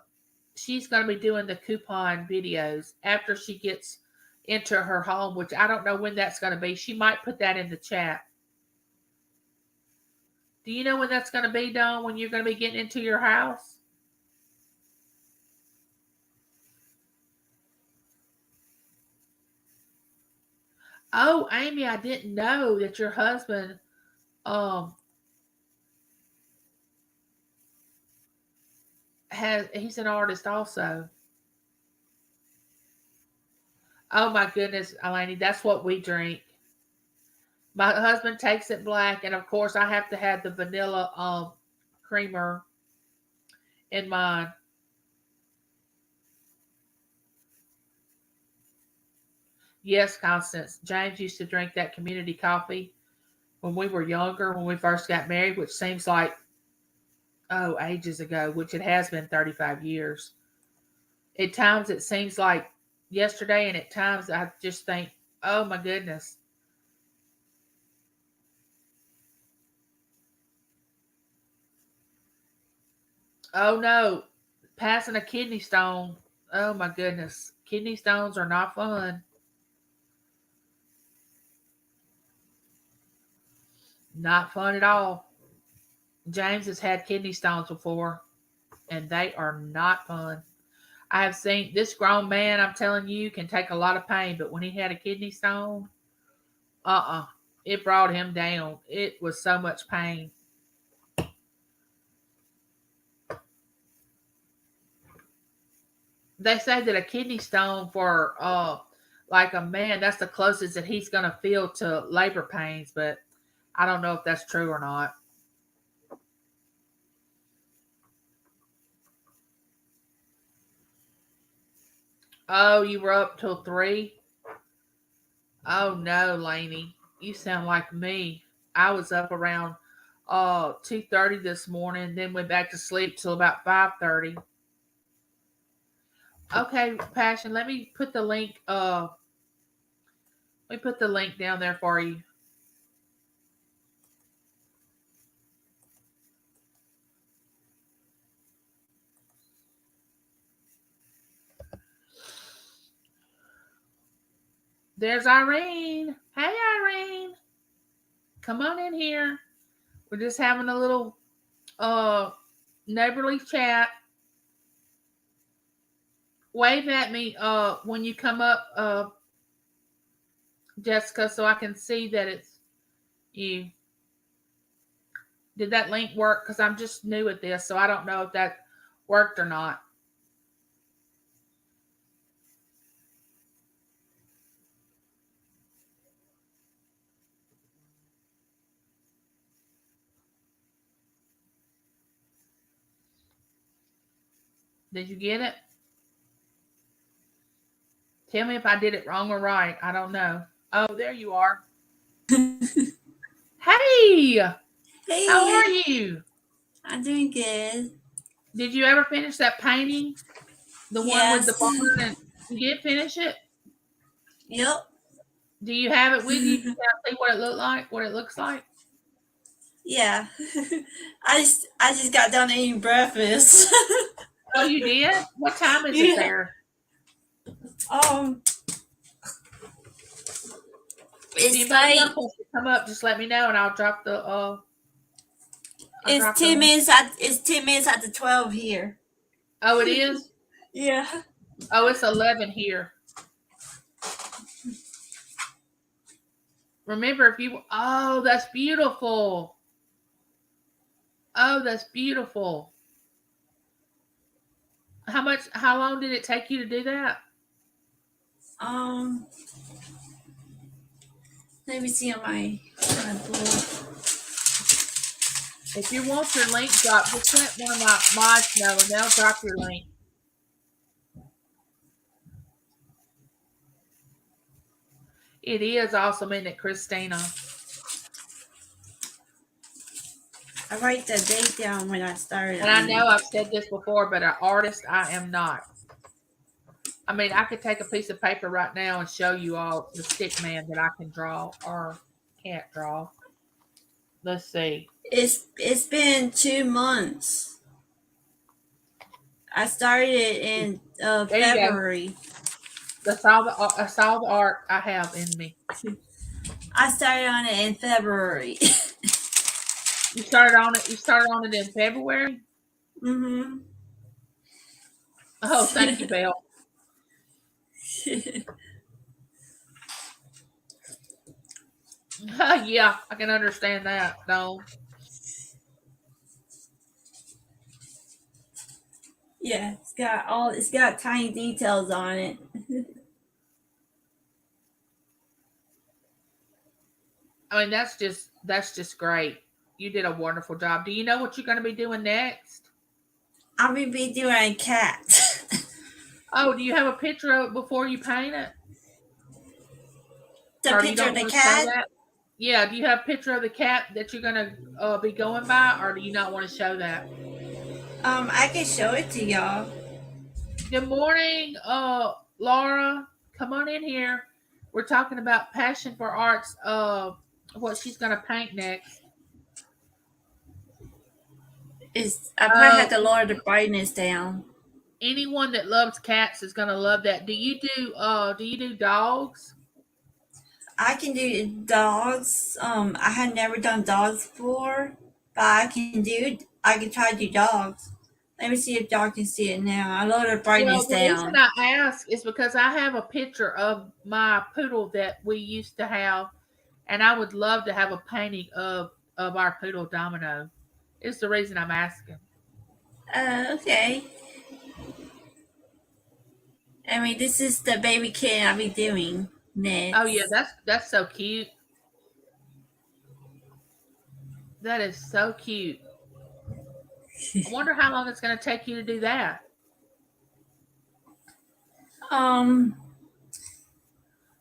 she's gonna be doing the coupon videos after she gets into her home, which I don't know when that's gonna be. She might put that in the chat. Do you know when that's gonna be, Dawn? When you're gonna be getting into your house? Oh, Amy, I didn't know that your husband um he's an artist also. Oh my goodness, Eleni, that's what we drink. My husband takes it black, and of course I have to have the vanilla creamer in mine. Yes, Constance. James used to drink that community coffee when we were younger, when we first got married, which seems like ages ago, which it has been 35 years. At times it seems like yesterday, and at times I just think, oh my goodness. Oh no, passing a kidney stone. Oh my goodness. Kidney stones are not fun. Not fun at all. James has had kidney stones before, and they are not fun. I have seen this grown man, I'm telling you, can take a lot of pain, but when he had a kidney stone, uh it brought him down. It was so much pain. They say that a kidney stone for like a man, that's the closest that he's gonna feel to labor pains, but I don't know if that's true or not. Oh, you were up till 3? Oh no, Lainey. You sound like me. I was up around 2:30 this morning, then went back to sleep till about 5:30. Okay, Passion, let me put the link down there for you. There's Irene. Hey Irene. Come on in here. We're just having a little uh neighborly chat. Wave at me when you come up, Jessica, so I can see that it's you. Did that link work? Because I'm just new at this, so I don't know if that worked or not. Did you get it? Tell me if I did it wrong or right. I don't know. Oh, there you are. Hey, how Hey, are you? I'm doing good. Did you ever finish that painting? The one with the Yes. barn, and you did finish it? Yep. Do you have it with you? Can I see what it looked like? What it looks like? Yeah. I just got done eating breakfast. Oh, you did? What time is it Yeah. there? Um, If it's anybody else like wants to come up, just let me know, and I'll it's drop the ten link. minutes at it's 10 minutes after 12 here. Oh, it is. Yeah. Oh, it's 11 here. Remember, if you. Oh, that's beautiful. Oh, that's beautiful. How much? How long did it take you to do that? Um, let me see on my board. If you want your link dropped, just let one of my mods know, and they'll drop your link. It is awesome, isn't it, Christina? I write the date down when I started And I on know it. I've said this before, but an artist I am not. I mean, I could take a piece of paper right now and show you all the stick man that I can draw or can't draw. Let's see. It's been 2 months. I started it in There you go. February. That's all the art I have in me. I started on it in February. You started on it. You started on it in February. Mm-hmm. Oh, thank you, Belle. Yeah, I can understand that. No, Yeah, it's got tiny details on it. I mean that's just great. You did a wonderful job. Do you know what you're going to be doing next? I'm gonna be doing a cat. Oh, do you have a picture of it before you paint it, The or you picture of don't the want to show cat. that? Yeah. Do you have a picture of the cat that you're going to be going by, or do you not want to show that? I can show it to y'all. Good morning, Laura. Come on in here. We're talking about passion for arts. What she's going to paint next. I probably Uh, have to lower the brightness down. anyone that loves cats is gonna love that. Do you do dogs? I can do dogs. I had never done dogs before, but I can try to do dogs. Let me see if y'all can see it now. I lowered the Well, brightness the reason down. I ask is because I have a picture of my poodle that we used to have, and I would love to have a painting of our poodle Domino. It's the reason I'm asking. Okay. I mean, this is the baby kitten I'll be doing Oh yeah, next. that's so cute. That is so cute. I wonder how long it's gonna take you to do that. Um,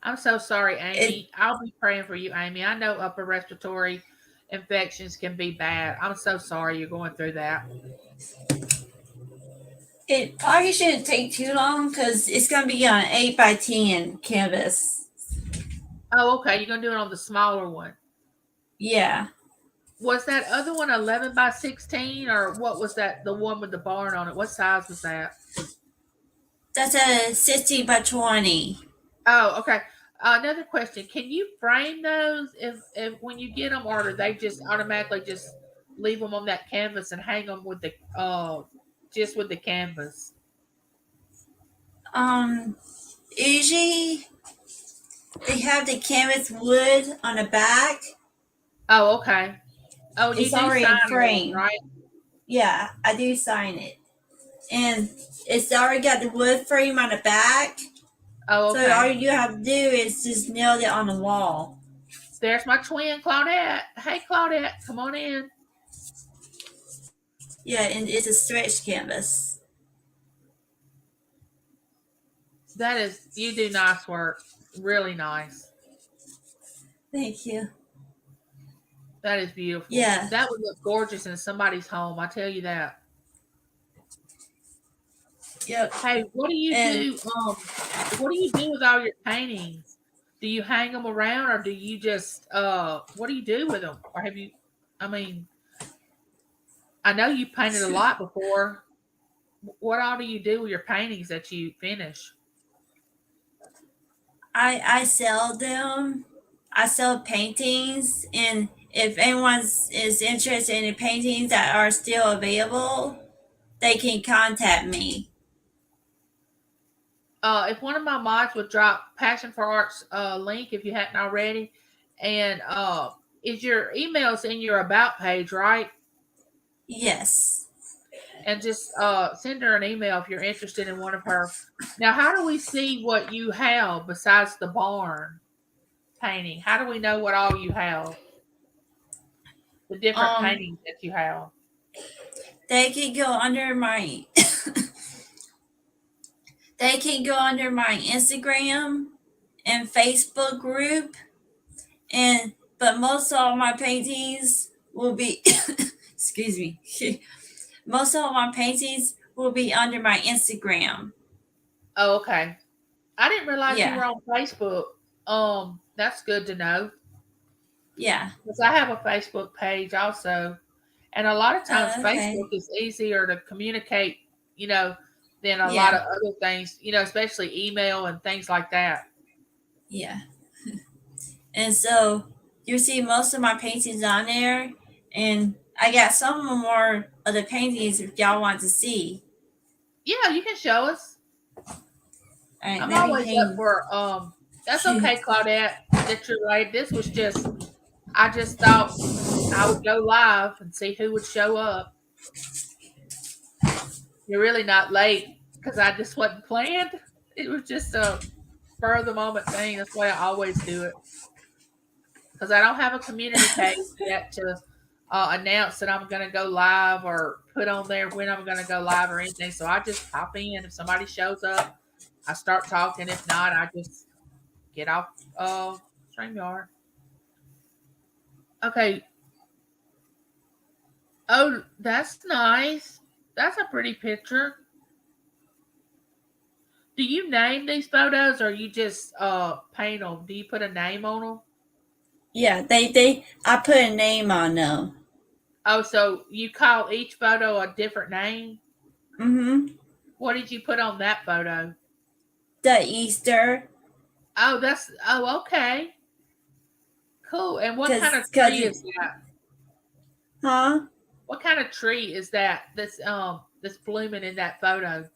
I'm so sorry, it Amy. I'll be praying for you, Amy. I know upper respiratory infections can be bad. I'm so sorry you're going through that. it probably shouldn't take too long because it's gonna be on 8 by 10 canvas. Oh, okay. You're gonna do it on the smaller one. Yeah, Was that other one 11 by 16, or what was that? The one with the barn on it. What size was that? that's a 60 by 20. Oh, okay. Another question: can you frame those if when you get them, or do they just automatically just leave them on that canvas and hang them with the just with the canvas? Um, Usually they have the canvas wood on the back. Oh, okay. Oh, you It's do already sign those, framed. right? Yeah, I do sign it, and it's already got the wood frame on the back. Oh, So all okay. you have to do is just nail it on the wall. There's my twin, Claudette. Hey, Claudette, come on in. Yeah, and it's a stretch canvas. That is, you do nice work. Really nice. Thank you. That is beautiful. Yeah, That would look gorgeous in somebody's home. I tell you that. yep. Hey, what do you And do? What do you do with all your paintings? Do you hang them around, or do you just what do you do with them? Or have you? I mean, I know you painted a lot before. What all do you do with your paintings that you finish? I sell them. I sell paintings, and if anyone is interested in the paintings that are still available, they can contact me. If one of my mods would drop Passion for Arts link if you hadn't already, and is your emails in your about page, right? Yes. And just send her an email if you're interested in one of her. Now, how do we see what you have besides the barn painting? How do we know what all you have? The different Um, paintings that you have. they can go under my they can go under my Instagram and Facebook group, and but most of my paintings will be excuse me. Most of my paintings will be under my Instagram. Oh, okay. I didn't realize you Yeah. were on Facebook. That's good to know Yeah. because I have a Facebook page also, and a lot of times Okay. Facebook is easier to communicate, you know, than a lot Yeah. of other things, especially email and things like that. Yeah. And so you see most of my paintings on there, and I got some more of the paintings if y'all want to see. Yeah, you can show us. All right, I'm let me always up hang. for that's okay, Claudette, that you're right. This was just I just thought I would go live and see who would show up. You're really not late because I just wasn't planned. It was just a spur of the moment thing. That's why I always do it because I don't have a community page yet to announce that I'm going to go live or put on there when I'm going to go live or anything. So I just pop in. If somebody shows up, I start talking. If not, I just get off StreamYard. Okay. Oh, that's nice. That's a pretty picture. Do you name these photos or you just paint them? Do you put a name on them? Yeah, they I put a name on them. Oh, so you call each photo a different name? Mm-hmm. What did you put on that photo? The Easter, Oh, okay. Cool. And what kind of cause tree is that? huh? What kind of tree is that that's blooming in that photo?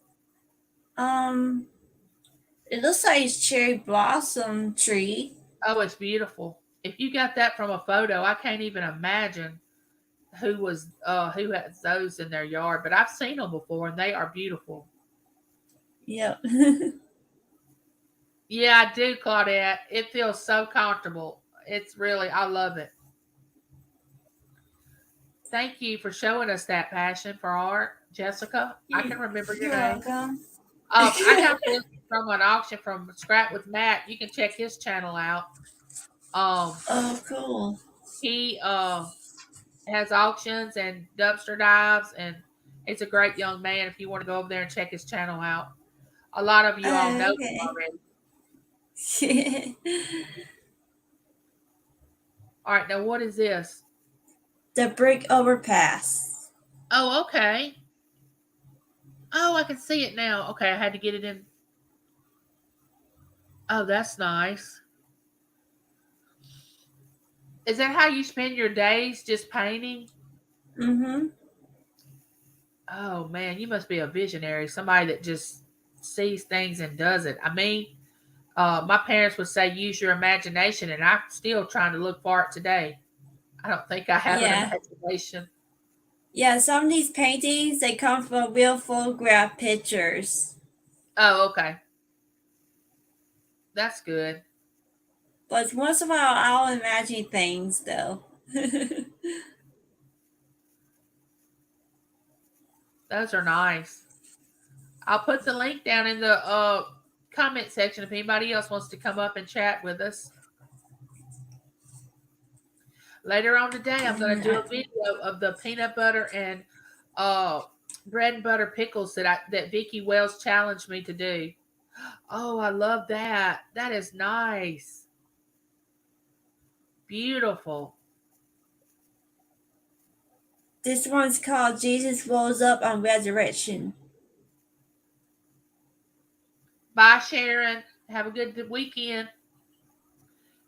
Um, it looks like it's cherry blossom tree. Oh, it's beautiful. If you got that from a photo, I can't even imagine who has those in their yard, but I've seen them before and they are beautiful. Yep. Yeah, I do, Claudette. It feels so comfortable. It's really I love it. Thank you for showing us that passion for art, Jessica. I can remember your You're name. welcome. I got this from an auction from Scrap with Matt. You can check his channel out. Um, Oh, cool. he has auctions and dumpster dives, and he's a great young man. If you want to go over there and check his channel out, a lot of you all know him Okay. already. All right, now what is this? The brick overpass. Oh, okay. Oh, I can see it now. Okay, I had to get it in. Oh, that's nice. Is that how you spend your days, just painting? Mm-hmm. Oh man, you must be a visionary, somebody that just sees things and does it. I mean, my parents would say use your imagination, and I'm still trying to look for it today. I don't think I have an Yeah. imagination. Yeah, some of these paintings they come from real photograph pictures. Oh, okay. That's good. But once in a while I'll imagine things though. Those are nice. I'll put the link down in the comment section if anybody else wants to come up and chat with us. Later on today, I'm going to Mm, do a video of the peanut butter and uh, bread and butter pickles that Vicky Wells challenged me to do. Oh, I love that. That is nice. Beautiful. this one's called Jesus Rose Up on Resurrection. Bye, Sharon. Have a good weekend.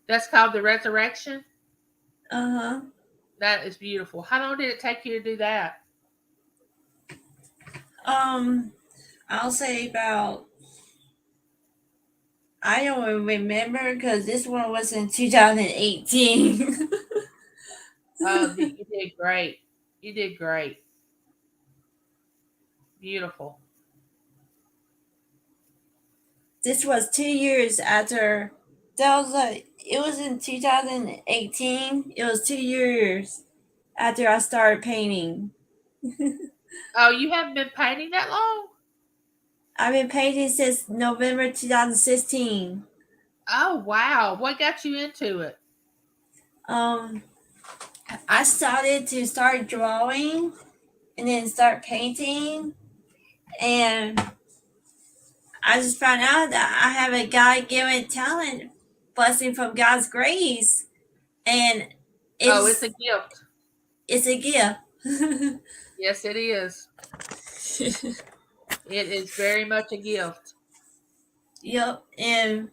That's called the Resurrection. Uh-huh. That is beautiful. How long did it take you to do that? Um, I'll say about I don't remember because this one was in 2018. Oh, you did great. You did great. Beautiful. This was 2 years after that was like it was in 2018. It was 2 years after I started painting. Oh, you haven't been painting that long? I've been painting since November 2016. Oh, wow. What got you into it? Um, I started to start drawing and then start painting, and I just found out that I have a God given talent, blessing from God's grace, and Oh, it's a it's gift. it's a gift. Yes, it is. It is very much a gift. Yep, and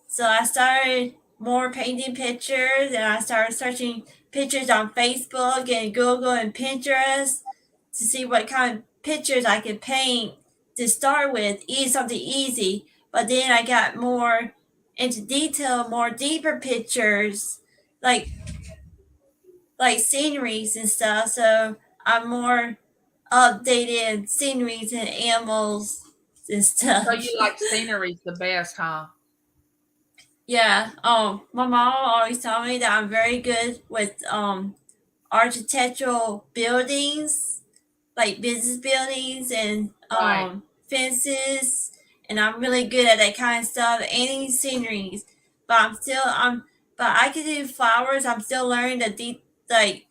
so I started more painting pictures, and I started searching pictures on Facebook and Google and Pinterest to see what kind of pictures I could paint to start with, something easy. But then I got more into detail, more deeper pictures, like like sceneries and stuff. So I'm more updated sceneries and animals and So stuff. you like sceneries the best, huh? Yeah. My mom always told me that I'm very good with architectural buildings, like business buildings and Right. fences, and I'm really good at that kind of stuff. Any sceneries, but but I can do flowers. I'm still learning like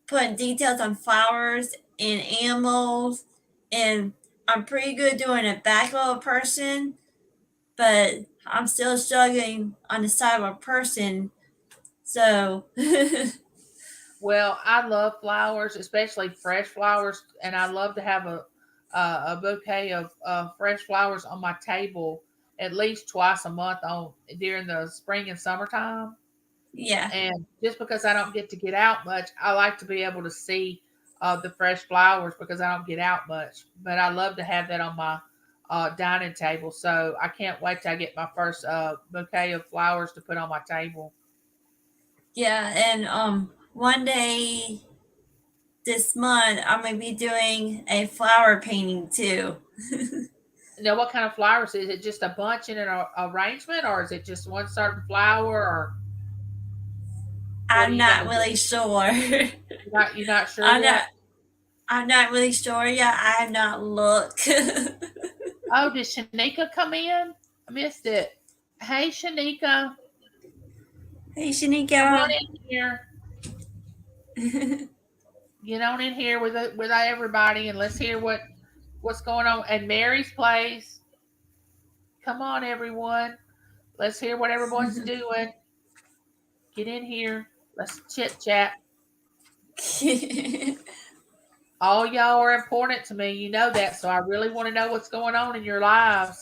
putting details on flowers and animals, and I'm pretty good doing a back of a person, but I'm still struggling on the side of a person. So Well, I love flowers, especially fresh flowers, and I love to have a bouquet of fresh flowers on my table at least twice a month on during the spring and summertime. yeah, And just because I don't get to get out much, I like to be able to see the fresh flowers because I don't get out much. But I love to have that on my dining table. So I can't wait till I get my first bouquet of flowers to put on my table. yeah, and one day this month I'm gonna be doing a flower painting too. Now, what kind of flowers? Is it just a bunch in an arrangement, or is it just one certain flower, or what are I'm you going not to do? really sure. You're not sure I'm not yet? I'm not really sure yet. I have not looked. Oh, did Shanika come in? I missed it. Hey, Shanika, Hey come on Shanika. in here. Get on in here with everybody, and let's hear what's going on. And Mary's place. Come on, everyone. Let's hear what everyone's doing. Get in here. Let's chit chat. All y'all are important to me. You know that. So I really want to know what's going on in your lives.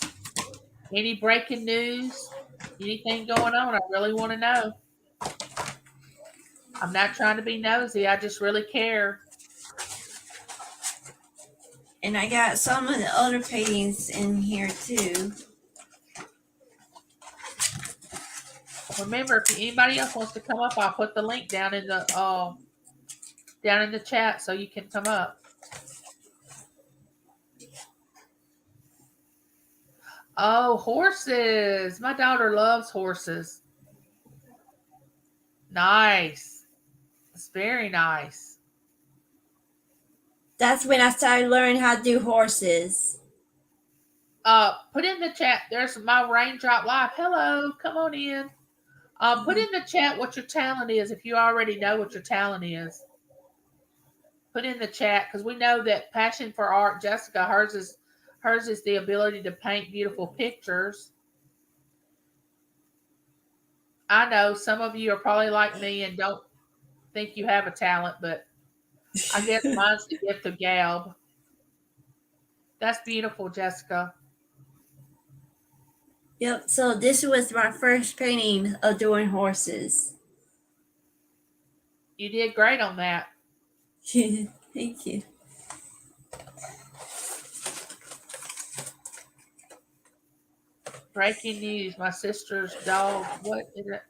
Any breaking news? Anything going on? I really want to know. I'm not trying to be nosy. I just really care. And I got some of the other paintings in here too. Remember, if anybody else wants to come up, I'll put the link down in the chat so you can come up. Oh, horses. My daughter loves horses. Nice. It's very nice. That's when I started learning how to do horses. Put in the chat. There's my raindrop live. Hello, come on in. Put in the chat what your talent is if you already know what your talent is. Put in the chat because we know that passion for art. Jessica, hers is the ability to paint beautiful pictures. I know some of you are probably like me and don't think you have a talent, but I guess mine's the gift of gab. That's beautiful, Jessica. Yep, so this was my first painting of doing horses. You did great on that. Thank you. Breaking news: my sister's dog. What is it?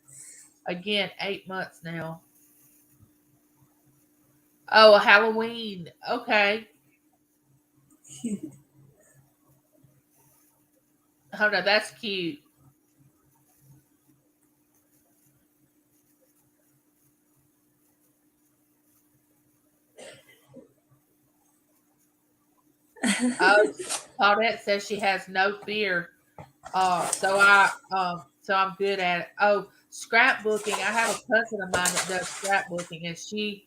Again, 8 months now. Oh, Halloween. Okay. Oh no, that's cute. Oh, Claudette says she has no fear. So I'm good at it. Oh, Scrapbooking. I have a cousin of mine that does scrapbooking, and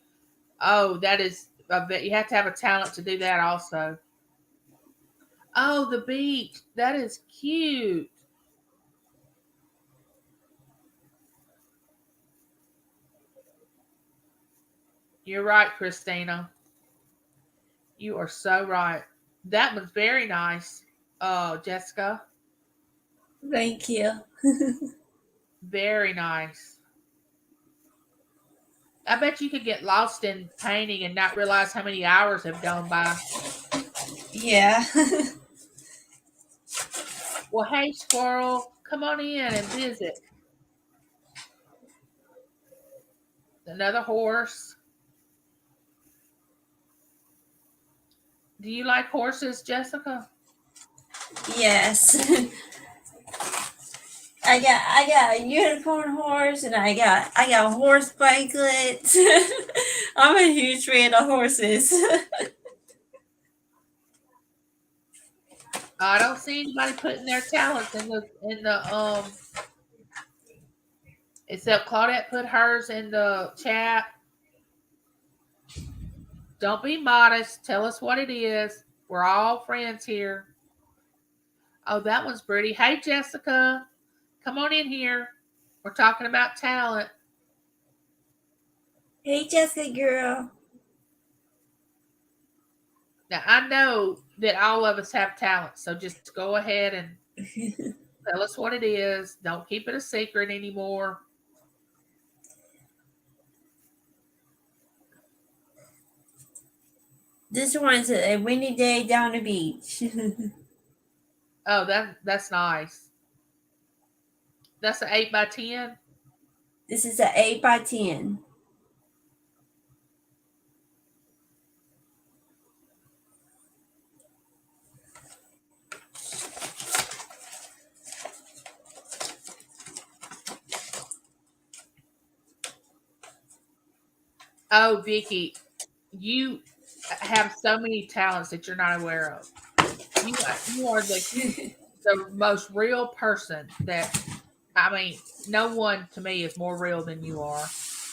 oh, that is, I bet you have to have a talent to do that also. Oh, the beach. That is cute. You're right, Christina. You are so right. That was very nice, Jessica. Thank you. Very nice. I bet you could get lost in painting and not realize how many hours have gone by. Yeah. Well, hey, squirrel, come on in and visit. Another horse. Do you like horses, Jessica? Yes. I got a unicorn horse and I got horse banklets. I'm a huge fan of horses. I don't see anybody putting their talents in the except Claudette put hers in the chat. Don't be modest. Tell us what it is. We're all friends here. Oh, that one's pretty. Hey, Jessica, come on in here. We're talking about talent. Hey Jessica girl. Now, I know that all of us have talent, so just go ahead and tell us what it is. Don't keep it a secret anymore. This one's a windy day down the beach. Oh, that's nice. That's an 8 by 10. This is an 8 by 10. Oh, Vicky, you have so many talents that you're not aware of. You are the most real person that, I mean, no one to me is more real than you are.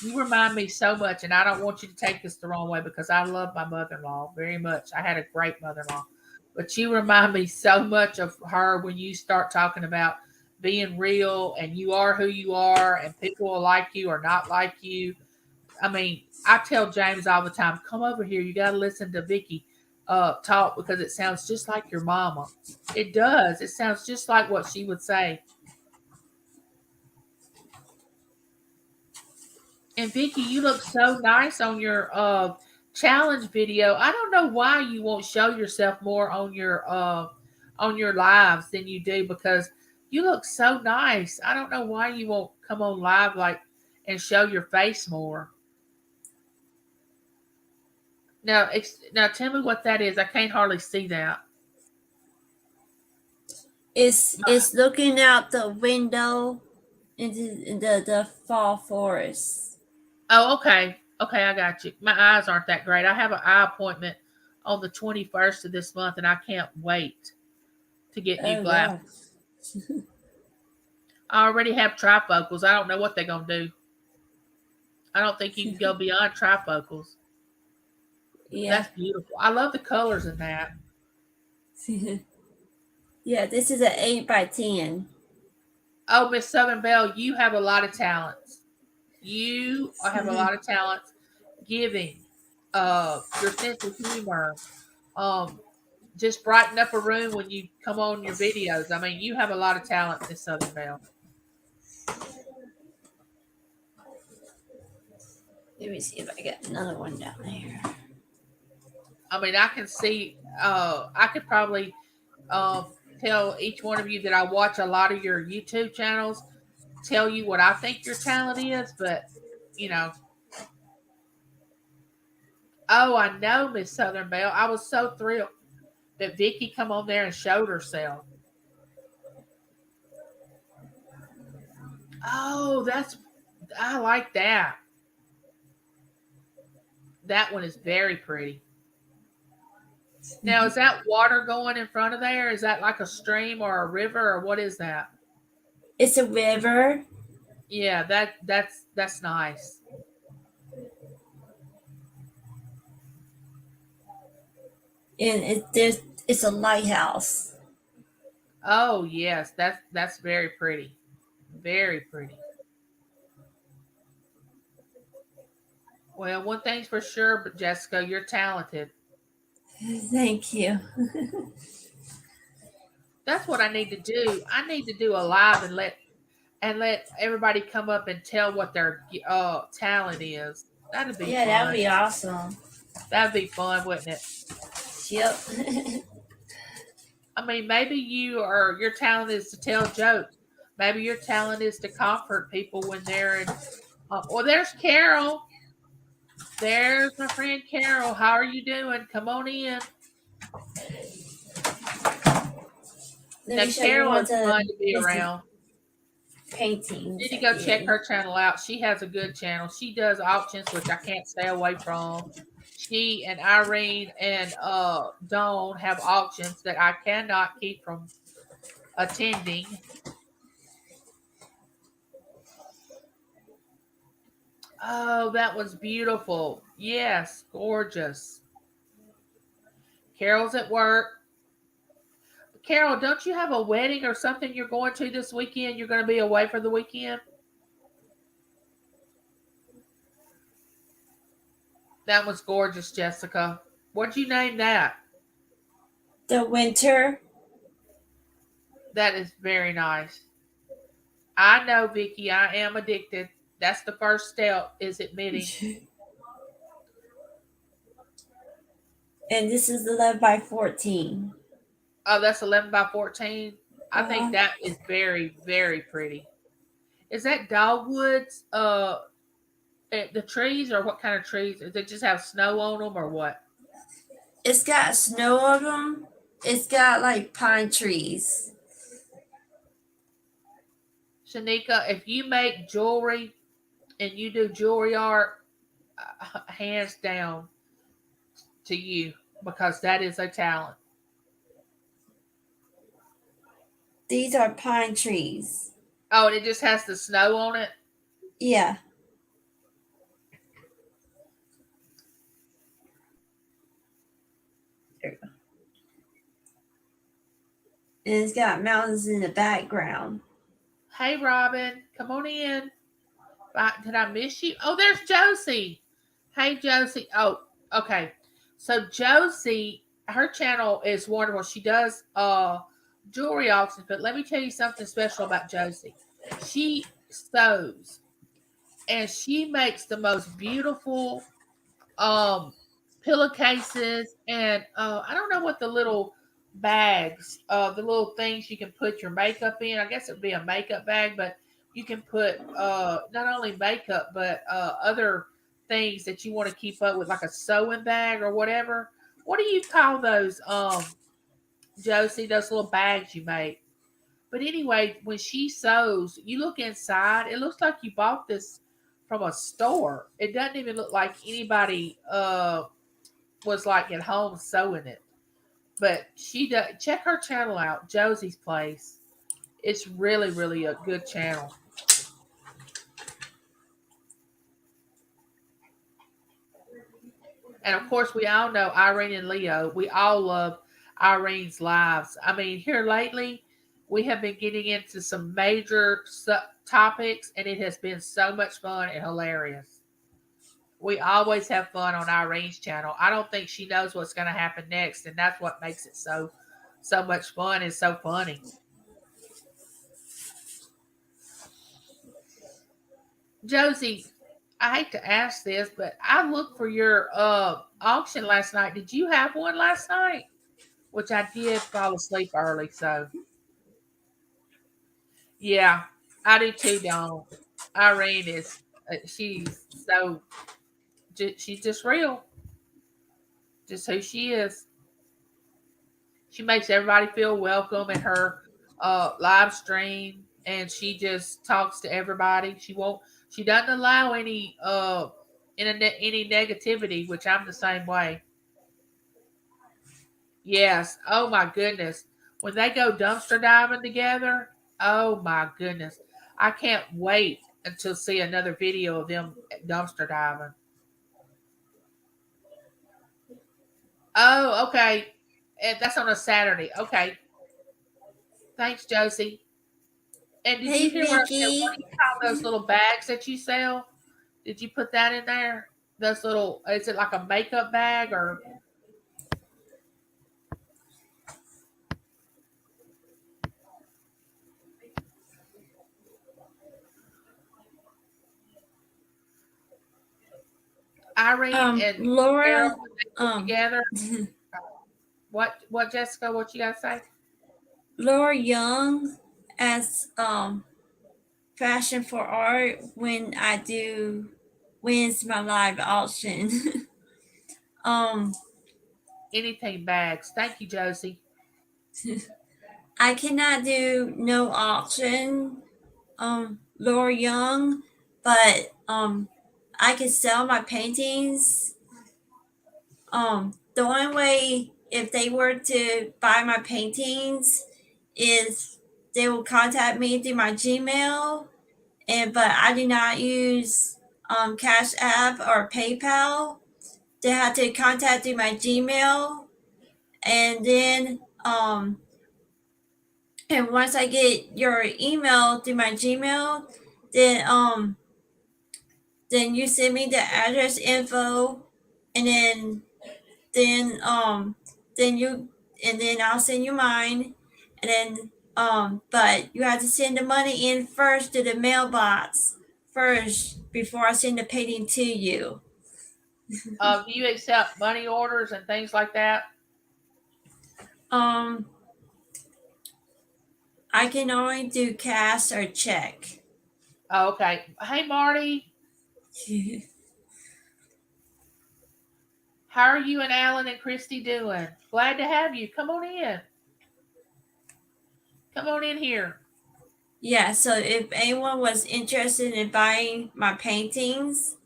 You remind me so much, and I don't want you to take this the wrong way because I love my mother in law very much. I had a great mother in law, but you remind me so much of her when you start talking about being real and you are who you are, and people will like you or not like you. I mean, I tell James all the time, come over here. You got to listen to Vicky talk because it sounds just like your mama. It does. It sounds just like what she would say. And Vicky, you look so nice on your challenge video. I don't know why you won't show yourself more on your lives than you do because you look so nice. I don't know why you won't come on live like and show your face more. Now tell me what that is. I can't hardly see that. It's looking out the window into the fall forest. Oh, okay. Okay, I got you. My eyes aren't that great. I have an eye appointment on the 21st of this month and I can't wait to get new Oh glasses. yeah. I already have trifocals. I don't know what they're going to do. I don't think you can go beyond trifocals. Yeah. That's beautiful. I love the colors in that. Yeah, this is an 8 by 10. Oh, Miss Southern Belle, you have a lot of talents. You have a lot of talents. Giving, your sense of humor, um, just brighten up a room when you come on your videos. I mean, you have a lot of talent, Miss Southern Belle. Let me see if I got another one down there. I mean, I can see. I could probably tell each one of you that I watch a lot of your YouTube channels. Tell you what I think your talent is, but you know. Oh, I know, Miss Southern Belle. I was so thrilled that Vicky come on there and showed herself. Oh, I like that. That one is very pretty. Now, is that water going in front of there? Is that like a stream or a river or what is that? It's a river. Yeah, that's nice. And it's a lighthouse. Oh yes, that's very pretty. Very pretty. Well, one thing's for sure, but Jessica, you're talented. Thank you. That's what I need to do. I need to do a live and let everybody come up and tell what their talent is. That'd be Yeah, that would fun. be awesome. That'd be fun, wouldn't it? Yep. I mean, maybe your talent is to tell jokes. Maybe your talent is to comfort people when they're in. Well, there's Carol. There's my friend Carol. How are you doing? Come on in. Let Now, me show you Carol one is to fun to be Visting around. paintings Need to I go check did. her channel out. She has a good channel. She does auctions, which I can't stay away from. She and Irene and Dawn have auctions that I cannot keep from attending. Oh, that was beautiful. Yes, gorgeous. Carol's at work. Carol, don't you have a wedding or something you're going to this weekend? You're going to be away for the weekend? That was gorgeous, Jessica. What'd you name that? The winter. That is very nice. I know, Vicky, I am addicted. That's the first step, is admitting. And this is 11 by 14. Oh, that's 11 by 14. I think Uh-huh. that is very, very pretty. Is that dogwoods? The trees, or what kind of trees? Does it just have snow on them, or what? It's got snow on them. It's got like pine trees. Shanika, if you make jewelry and you do jewelry art, hands down to you, because that is a talent. These are pine trees. Oh, and it just has the snow on it. Yeah. There you go. And it's got mountains in the background. Hey, Robin, come on in. Did I miss you? Oh, there's Josie. Hey, Josie. Oh, okay. So Josie, her channel is wonderful. She does jewelry auctions, but let me tell you something special about Josie. She sews and she makes the most beautiful um pillowcases and I don't know what the little bags, the little things you can put your makeup in. I guess it would be a makeup bag, but you can put not only makeup but other things that you want to keep up with, like a sewing bag or whatever. What do you call those, Josie? Those little bags you make. But anyway, when she sews, you look inside, it looks like you bought this from a store. It doesn't even look like anybody was like at home sewing it. But she does. Check her channel out, Josie's Place. It's really, really a good channel. And of course, we all know Irene and Leo. We all love Irene's lives. I mean, here lately, we have been getting into some major topics, and it has been so much fun and hilarious. We always have fun on Irene's channel. I don't think she knows what's going to happen next, and that's what makes it so much fun and so funny. Josie, I hate to ask this, but I looked for your auction last night. Did you have one last night? Which I did fall asleep early, so yeah, I do too, Dawn. Irene is she's so she's just real, just who she is. She makes everybody feel welcome in her live stream, and she just talks to everybody. She doesn't allow any negativity, which I'm the same way. Yes. Oh my goodness. When they go dumpster diving together, oh my goodness. I can't wait. until see another video of them dumpster diving. Oh, okay. And that's on a Saturday. Okay. Thanks, Josie. And did Hey, you hear what I said? What do Vicky. you call those little bags that you sell? Did you put that in there? Those little, is it like a makeup bag or Irene and Carol Laura, when they get um, together? What Jessica? What you got to say? Laura Young as fashion for art when I do wins my live auction. um, Anything bags. Thank you, Josie. I cannot do no auction. Laura Young, but I can sell my paintings. The only way if they were to buy my paintings is they will contact me through my Gmail, and but I do not use Cash App or PayPal. They have to contact through my Gmail, and then and once I get your email through my Gmail, then then you send me the address info, and then then you and then I'll send you mine, and then but you have to send the money in first to the mailbox first before I send the painting to you. Do you accept money orders and things like that? Um, I can only do cash or check. Oh, okay. Hey, Marty. How are you and Alan and Christy doing? Glad to have you. Come on in. Come on in here. Yeah, so if anyone was interested in buying my paintings,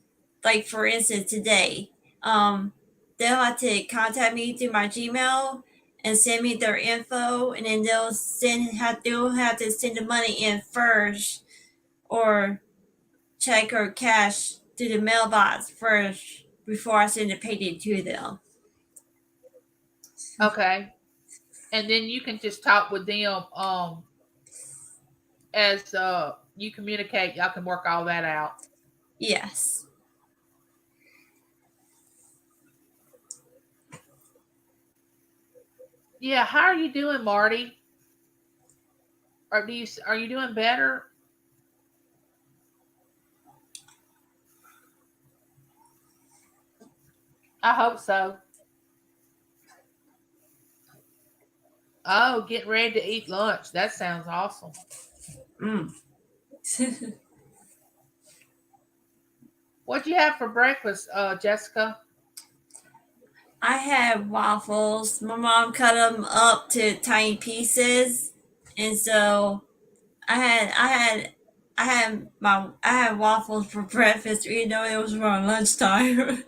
like for instance today, they'll have to contact me through my Gmail and send me their info, and then they'll have to send the money in first, or check or cash to the mailbox first before I send the painting to them. Okay. And then you can just talk with them as you communicate. Y'all can work all that out. Yes. Yeah. How are you doing, Marty? Are you doing better? I hope so. Oh, getting ready to eat lunch. That sounds awesome. Mm. What'd you have for breakfast, Jessica? I had waffles. My mom cut them up to tiny pieces, and so I had waffles for breakfast, even though it was around lunchtime.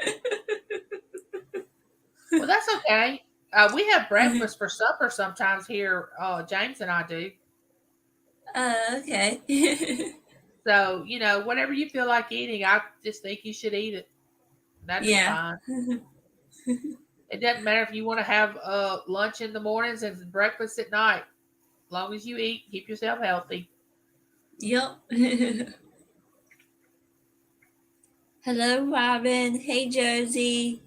Well, that's okay. We have breakfast for supper sometimes here. James and I do. Okay. So whatever you feel like eating, I just think you should eat it. That'd be Yeah. fine. It doesn't matter if you want to have lunch in the mornings and breakfast at night. As long as you eat, keep yourself healthy. Yep. Hello, Robin. Hey, Josie.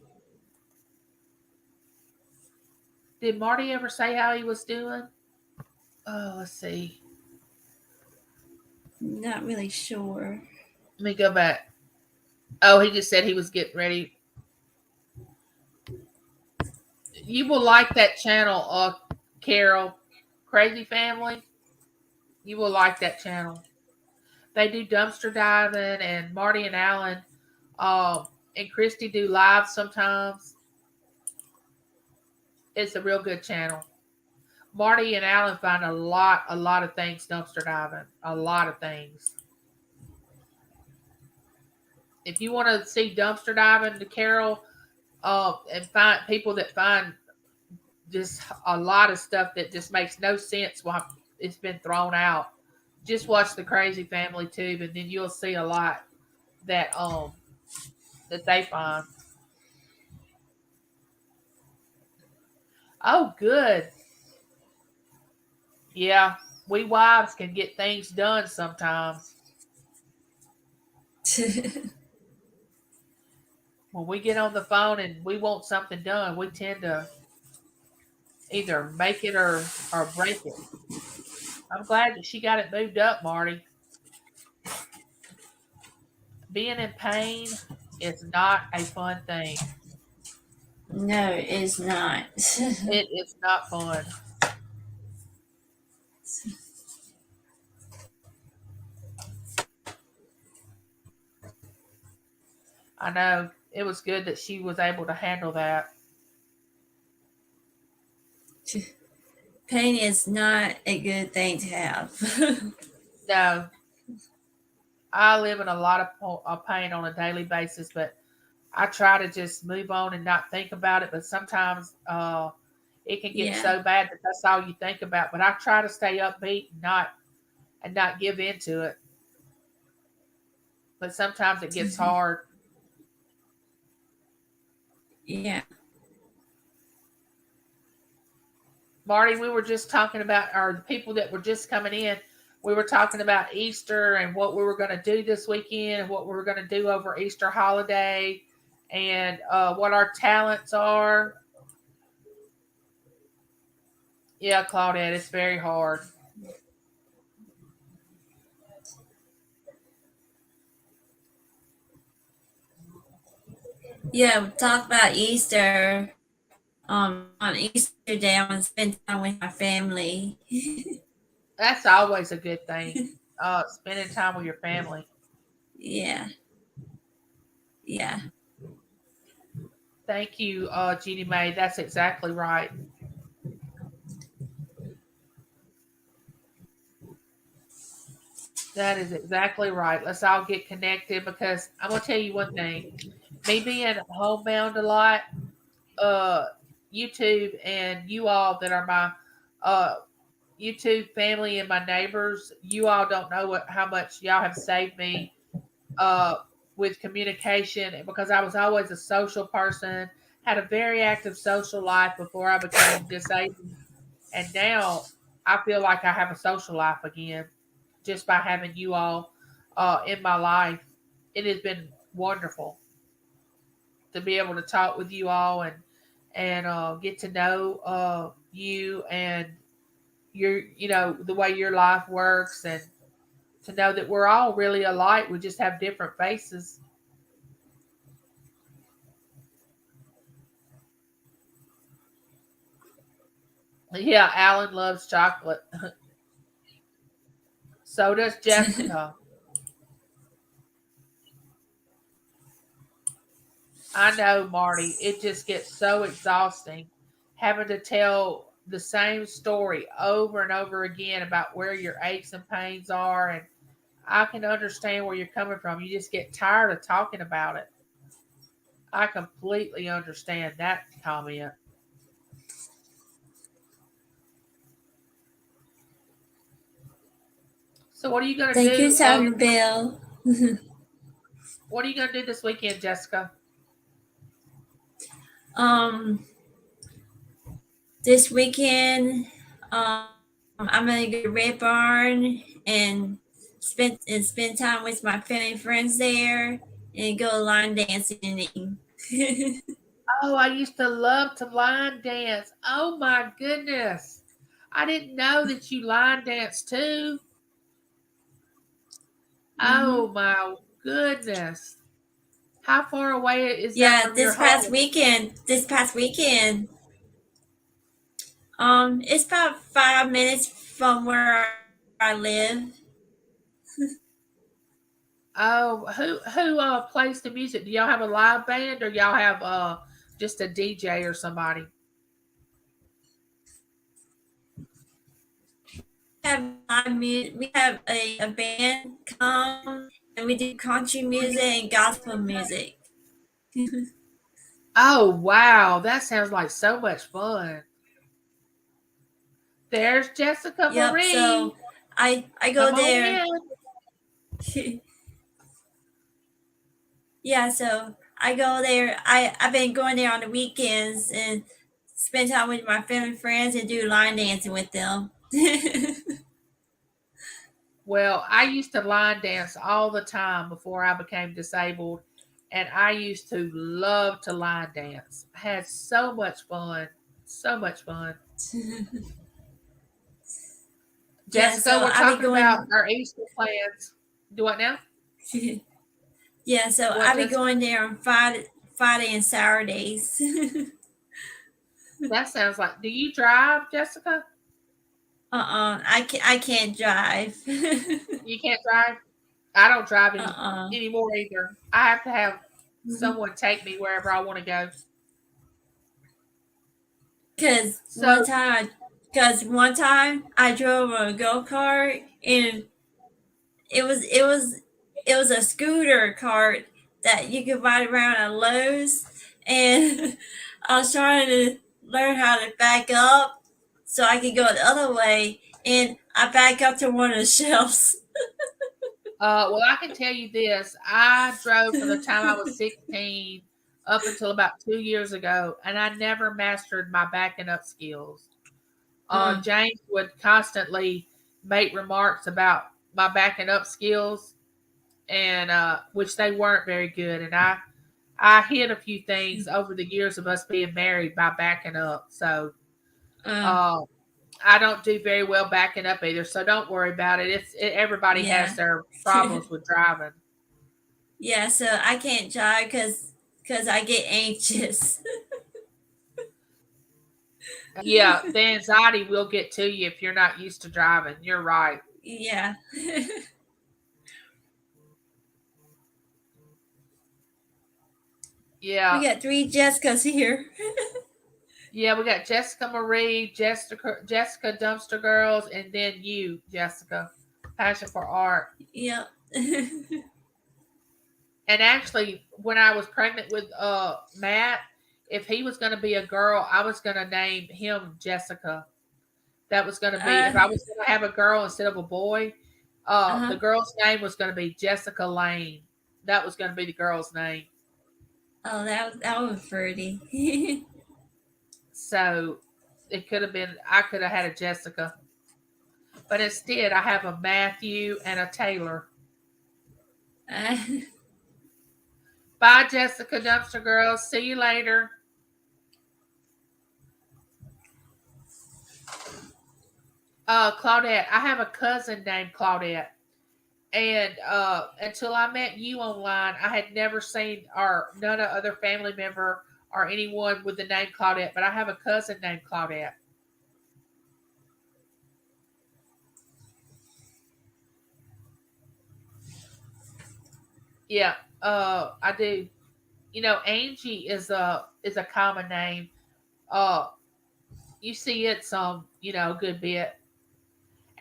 Did Marty ever say how he was doing? Oh, let's see. Not really sure. Let me go back. Oh, he just said he was getting ready. You will like that channel, Carol. Crazy Family. You will like that channel. They do dumpster diving, and Marty and Alan, and Christy do live sometimes. It's a real good channel. Marty and Alan find a lot of things dumpster diving. A lot of things. If you want to see dumpster diving, to Carol, and find people that find just a lot of stuff that just makes no sense why it's been thrown out. Just watch the Crazy Family tube, and then you'll see a lot that that they find. Oh, good. Yeah, we wives can get things done sometimes. When we get on the phone and we want something done, we tend to either make it or break it. I'm glad that she got it moved up, Marty. Being in pain is not a fun thing. No, it's not. It is not fun. I know it was good that she was able to handle that. Pain is not a good thing to have. No, I live in a lot of pain on a daily basis, but I try to just move on and not think about it. But sometimes it can get Yeah. so bad that that's all you think about. But I try to stay upbeat and not give in to it. But sometimes it gets hard. Yeah. Marty, we were just talking about, or the people that were just coming in, we were talking about Easter and what we were going to do this weekend and what we were going to do over Easter holiday and what our talents are. Yeah, Claudette, it's very hard. Yeah, we talk about Easter. On Easter Day, I'm gonna spend time with my family. That's always a good thing. Spending time with your family. Yeah, yeah. Thank you, Jeannie Mae. That's exactly right. That is exactly right. Let's all get connected because I'm gonna tell you one thing. Me being homebound a lot, uh, YouTube and you all that are my uh YouTube family and my neighbors, you all don't know how much y'all have saved me uh with communication because I was always a social person, had a very active social life before I became disabled, and now I feel like I have a social life again just by having you all in my life. It has been wonderful to be able to talk with you all and get to know you and your the way your life works and to know that we're all really alike. We just have different faces. Yeah, Alan loves chocolate. So does Jessica. I know, Marty. It just gets so exhausting having to tell the same story over and over again about where your aches and pains are. And I can understand where you're coming from. You just get tired of talking about it. I completely understand that comment. So, what are you going to Thank you, do? Taco Bell. What are you going to do this weekend, Jessica? um, this weekend, I'm gonna go to Red Barn and spend time with my family and friends there, and go line dancing and eating. Oh, I used to love to line dance. Oh my goodness. I didn't know that you line dance too. hmm Oh my goodness. How far away is that Yeah, from your home? This past weekend, it's about 5 minutes from where I live. Oh, who plays the music? Do y'all have a live band or y'all have just a DJ or somebody? We have a band come, and we do country music and gospel music. Oh wow, that sounds like so much fun. There's Jessica Yep. So Marie. I go Come on there. in. Yeah, so I go there. I've been going there on the weekends and spend time with my family friends and do line dancing with them. Well, I used to line dance all the time before I became disabled, and I used to love to line dance. I had so much fun. So much fun. Yeah, Jessica, so we're I be talking about going. our Easter plans. Do what now? Yeah, so What, I be Jessica? going there on Friday and Saturdays. That sounds like. Do you drive, Jessica? I can't drive. You can't drive? I don't drive uh-uh. anymore either. I have to have someone take me wherever I want to go. So, Cause one time I drove a go kart and it was it was it was a scooter cart that you could ride around at Lowe's, and I was trying to learn how to back up so I could go the other way, and I back up to one of the shelves. well, I can tell you this. I drove from the time I was 16 up until about 2 years ago, and I never mastered my backing up skills. Mm, James would constantly make remarks about my backing up skills, and which they weren't very good. And I hit a few things over the years of us being married by backing up. So uh, uh, I don't do very well backing up either. So don't worry about it. Everybody has yeah. their problems with driving. Yeah, so I can't drive because I get anxious. Yeah, the anxiety will get to you if you're not used to driving. You're right. Yeah. We Yeah. got three Jessicas here. Yeah, we got Jessica Marie, Jessica Dumpster Girls, and then you, Jessica, Passion for Art. Yep. And actually, when I was pregnant with Matt, if he was going to be a girl, I was going to name him Jessica. That was going to be if uh, I was going to have a girl instead of a boy. The uh-huh. girl's name was going to be Jessica Lane. That was going to be the girl's name. Oh, that was pretty. So it could have been I could have had a Jessica, but instead I have a Matthew and a Taylor. uh, Bye, Jessica Dumpster Girls. See you later. Claudette. I have a cousin named Claudette. And until I met you online, I had never seen or none of other family member or anyone with the name Claudette. But I have a cousin named Claudette. Yeah, I do. You know, Angie is a common name. Uh, you see it some, a good bit.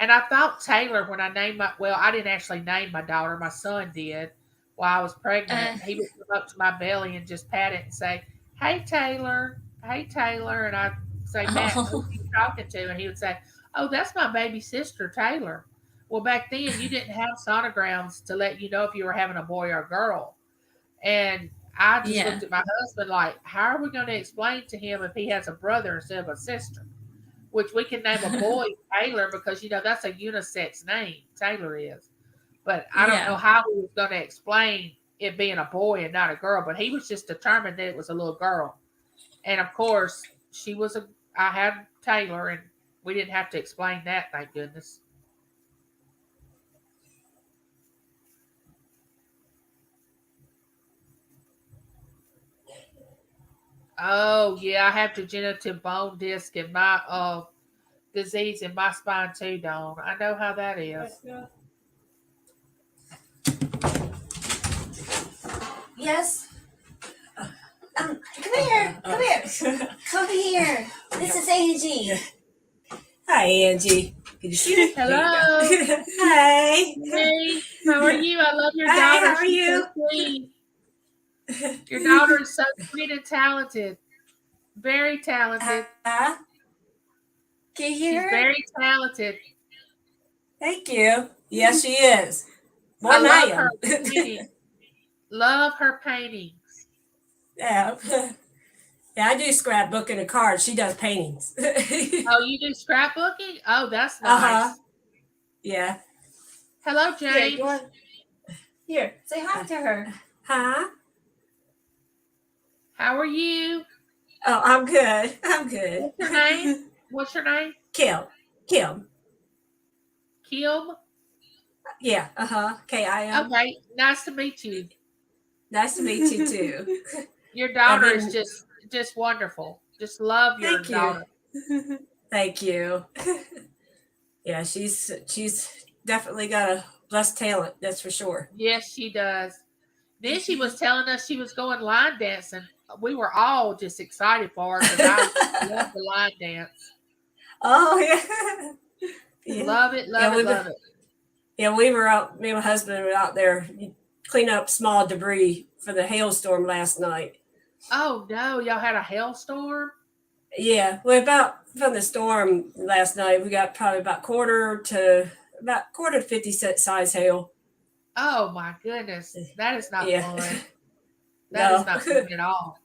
And I thought Taylor when I named well, I didn't actually name my daughter. My son did while I was pregnant. uh, He would come up to my belly and just pat it and say, "Hey Taylor, hey Taylor," and I'd say, "Matt, who are oh, you talking to?" And he would say, "Oh, that's my baby sister Taylor." Well, back then you didn't have sonograms to let you know if you were having a boy or a girl. And I just yeah, looked at my husband like, how are we going to explain to him if he has a brother instead of a sister? Which we can name a boy Taylor because that's a unisex name. Taylor is, but I don't know yeah, how he was going to explain it being a boy and not a girl. But he was just determined that it was a little girl, and of course she was a. I had Taylor, and we didn't have to explain that. Thank goodness. Oh yeah, I have degenerative bone disc in my disease in my spine too, Dawn. I know how that is. yes. Come here. Come here. Come here. This is Angie. Hi, Angie. Can you see me? There you go. Hello. Hi. Hey, how are you? I love your Hi, daughter. how are She's so you? sweet. Your daughter is so sweet and talented. Very talented. Can you She's hear her? very talented. Thank you. Yes, she is. More I than I love her am. painting. Love her paintings. Yeah. Yeah, I do scrapbooking and cards. She does paintings. Oh, you do scrapbooking? Oh, that's Uh-huh. nice. Yeah. Hello, Here, you James. want here, say hi to her. Huh? How are you? Oh, I'm good. I'm good. What's your name? What's your name? Kim. Kim. Kim. Yeah. Uh-huh. Kim. Okay, nice to meet you. Nice to meet you too. Your And daughter is then just wonderful. Just love your thank you. daughter. Thank you. Yeah, she's definitely got a blessed talent, that's for sure. Yes, she does. Then she was telling us she was going line dancing. We were all just excited for her because I love the line dance. Oh yeah. Yeah. Love it, love Yeah, it, love it. we were out, me and my husband were out there cleaning up small debris for the hailstorm last night. Oh no, y'all had a hailstorm? Yeah, well, about from the storm last night, we got probably about quarter to 50 cent size hail. Oh my goodness. That is not Yeah, fun. That is no, not fun at all.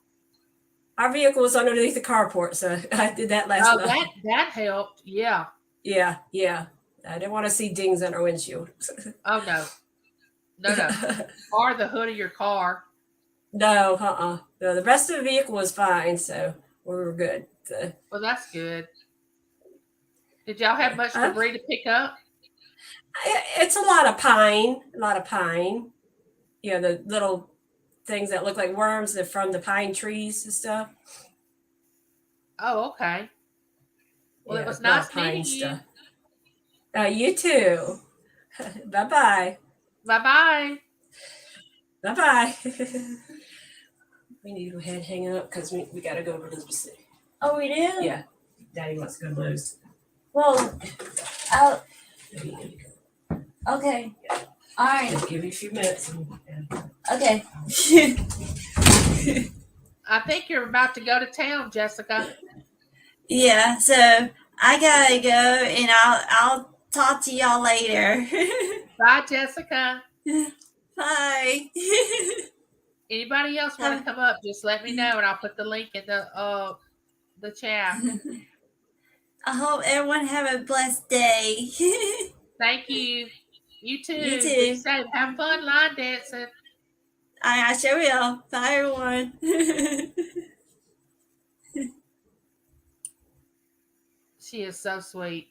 our vehicle was underneath the carport, so I did that last Oh, night. that helped. Yeah. Yeah, yeah. I didn't want to see dings on our windshield. Oh no. No, no. Or the hood of your car. No, no, the rest of the vehicle was fine, so we were good. So, Well, that's good. Did y'all have yeah. much debris to pick up? It's a lot of pine, a lot of pine. You know, the little things that look like worms that from the pine trees and stuff. Oh, okay. Well, it Yeah, was a lot of nice pine meeting you. stuff. You too. Bye bye. Bye bye. Bye bye. We need to go ahead and hang up because we got to go to Elizabeth City. Oh, we do? Yeah, Daddy wants to go to Lowe's. Well, I'll, So you need to okay. All go. right. Just give me a few minutes. And Okay. I think you're about to go to town, Jessica. Yeah, so I gotta go and I'll talk to y'all later. Bye, Jessica. Bye. Anybody else want to Have, come up? Just let me know, and I'll put the link in the chat. I hope everyone have a blessed day. Thank you. You You too. Be too. safe. Have fun line dancing. I sure will. Bye everyone. She is so sweet.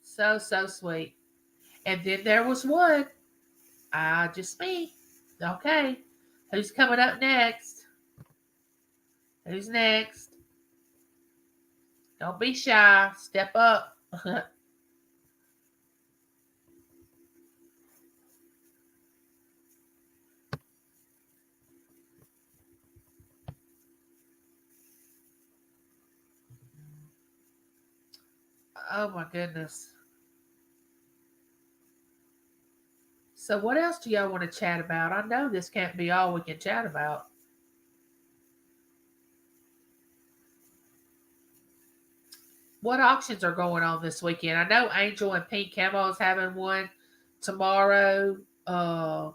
So, so sweet. And then there was one. Just me. Okay. Who's coming up next? Who's next? Don't be shy. Step up. Oh my goodness. So, what else do y'all want to chat about? I know this can't be all we can chat about. What auctions are going on this weekend? I know Angel and Pink Camo is having one tomorrow. I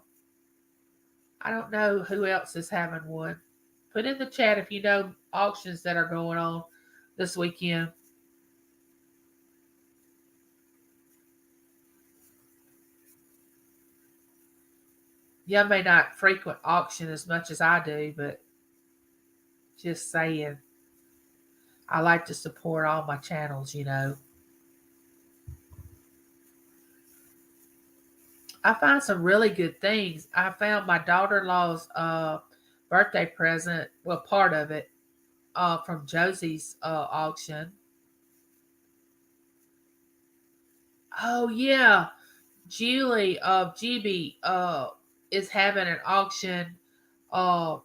don't know who else is having one. Put in the chat if you know auctions that are going on this weekend. Y'all may not frequent auction as much as I do, but just saying. I like to support all my channels. I find some really good things. I found my daughter-in-law's birthday present, well, part of it, from Josie's auction. Oh yeah, Julie of GB is having an auction uh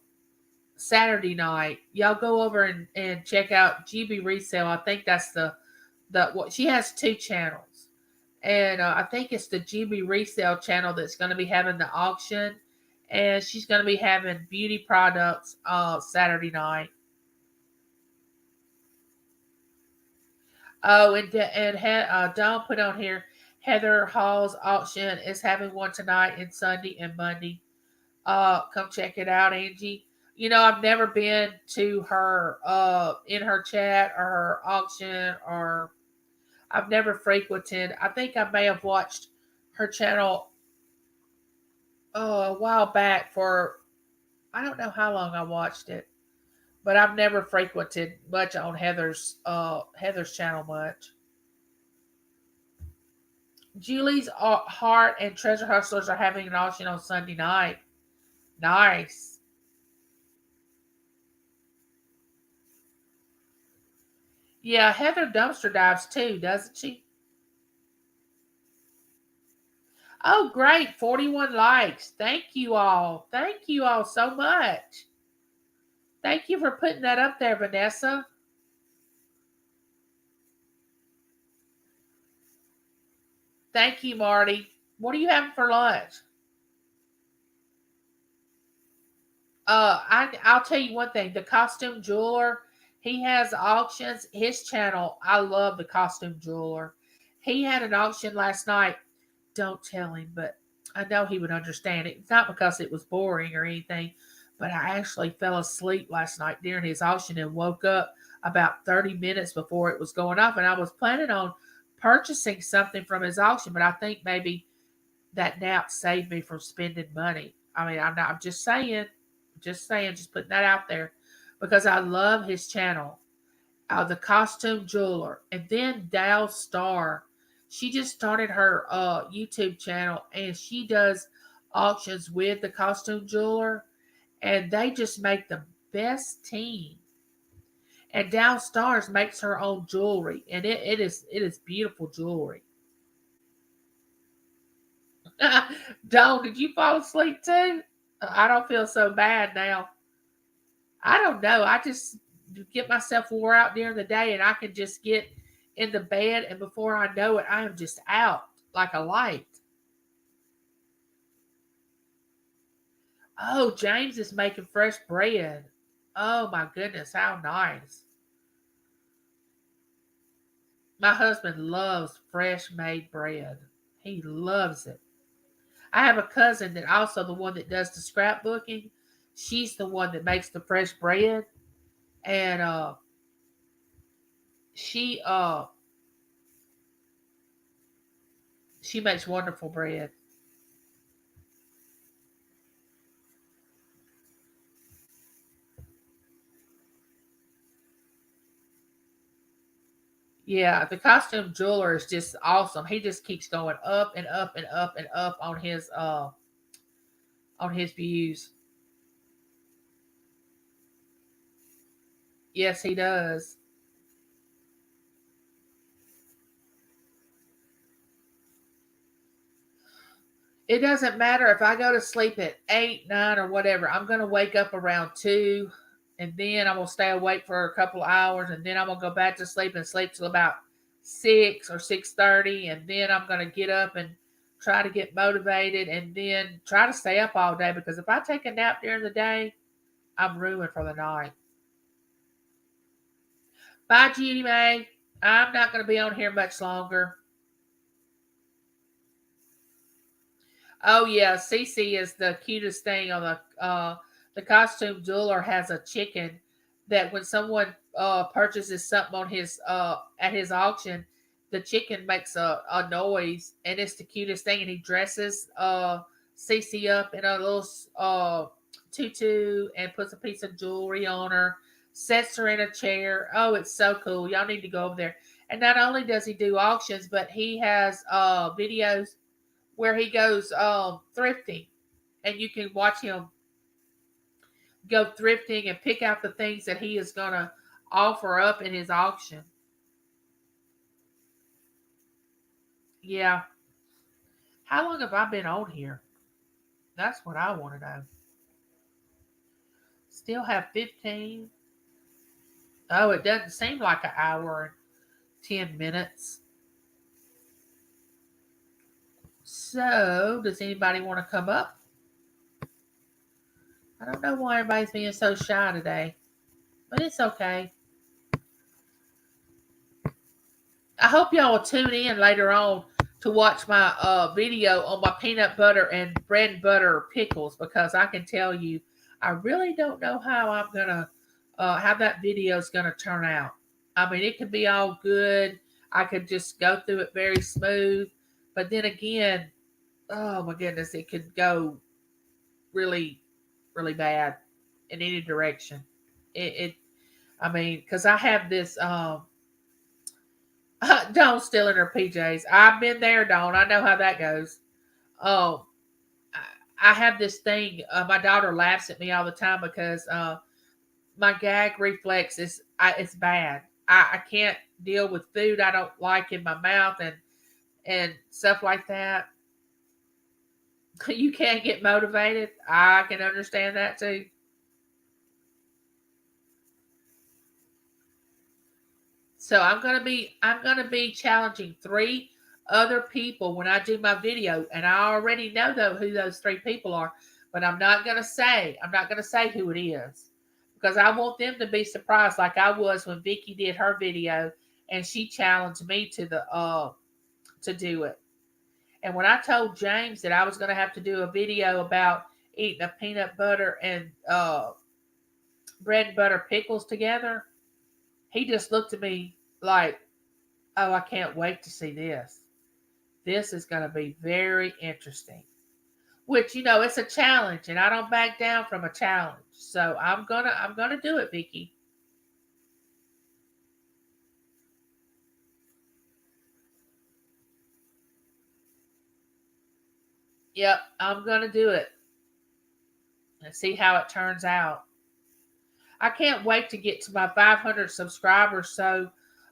Saturday night. Y'all go over and check out GB Resale. I think that's the what she has two channels. And I think it's the GB Resale channel that's going to be having the auction, and she's going to be having beauty products Saturday night. Oh, Dawn put on here, Heather Hall's auction is having one tonight and Sunday and Monday. Come check it out, Angie. I've never been to her in her chat or her auction, or I've never frequented. I think I may have watched her channel a while back for, I don't know how long I watched it, but I've never frequented much on Heather's channel much. Julie's Heart and Treasure Hustlers are having an auction on Sunday night. Nice. Yeah, Heather dumpster dives too, doesn't she? Oh, great. 41 likes. Thank you all. Thank you all so much. Thank you for putting that up there, Vanessa. Thank you, Marty. What are you having for lunch? I'll tell you one thing. The costume jeweler, he has auctions. His channel, I love the costume jeweler. He had an auction last night. Don't tell him, but I know he would understand it. It's not because it was boring or anything, but I actually fell asleep last night during his auction and woke up about 30 minutes before it was going off. And I was planning on purchasing something from his auction, but I think maybe that nap saved me from spending money. I mean, I'm just saying, just putting that out there because I love his channel, the costume jeweler, and then Dal Star. She just started her YouTube channel and she does auctions with the costume jeweler, and they just make the best team. And Dal Stars makes her own jewelry, and it is beautiful jewelry. Dawn, did you fall asleep too? I don't feel so bad now. I don't know. I just get myself wore out during the day and I can just get in the bed, and before I know it, I am just out like a light. Oh, James is making fresh bread. Oh my goodness, how nice. My husband loves fresh made bread. He loves it. I have a cousin that also the one that does the scrapbooking. She's the one that makes the fresh bread, and she uh she makes wonderful bread. Yeah, the costume jeweler is just awesome. He just keeps going up and up and up and up on his views. Yes, he does. It doesn't matter if I go to sleep at 8, 9, or whatever. I'm gonna wake up around 2, and then I'm gonna stay awake for a couple of hours, and then I'm gonna go back to sleep and sleep till about 6 or 6:30, and then I'm gonna get up and try to get motivated, and then try to stay up all day because if I take a nap during the day, I'm ruined for the night. Bye, Judy May. I'm not gonna be on here much longer. Oh yeah, Cece is the cutest thing on the costume jeweler has a chicken that when someone purchases something on his at his auction, the chicken makes a noise and it's the cutest thing, and he dresses Cece up in a little tutu and puts a piece of jewelry on her, sets her in a chair. Oh, it's so cool. Y'all need to go over there. And not only does he do auctions, but he has videos where he goes thrifting, and you can watch him go thrifting and pick out the things that he is going to offer up in his auction. Yeah. How long have I been on here? That's what I want to know. Still have 15. Oh, it doesn't seem like an hour and 10 minutes. So, does anybody want to come up? I don't know why everybody's being so shy today, but it's okay. I hope y'all will tune in later on to watch my video on my peanut butter and bread and butter pickles, because I can tell you, I really don't know how I'm gonna how that video is gonna turn out. I mean, it could be all good. I could just go through it very smooth, but then again, oh my goodness, it could go really, really bad in any direction. It I mean, because I have this Dawn still in her PJs. I've been there, Dawn. I know how that goes. Oh, I have this thing. My daughter laughs at me all the time because my gag reflex is it's bad. I can't deal with food I don't like in my mouth and stuff like that. You can't get motivated. I can understand that too. So I'm gonna be challenging three other people when I do my video, and I already know though who those three people are, but I'm not gonna say who it is because I want them to be surprised like I was when Vicky did her video and she challenged me to do it. And when I told James that I was gonna have to do a video about eating a peanut butter and bread and butter pickles together, he just looked at me like, oh, I can't wait to see this. This is going to be very interesting. Which it's a challenge, and I don't back down from a challenge. So I'm gonna do it, Vicky. Yep, I'm gonna do it and see how it turns out. I can't wait to get to my 500 subscribers so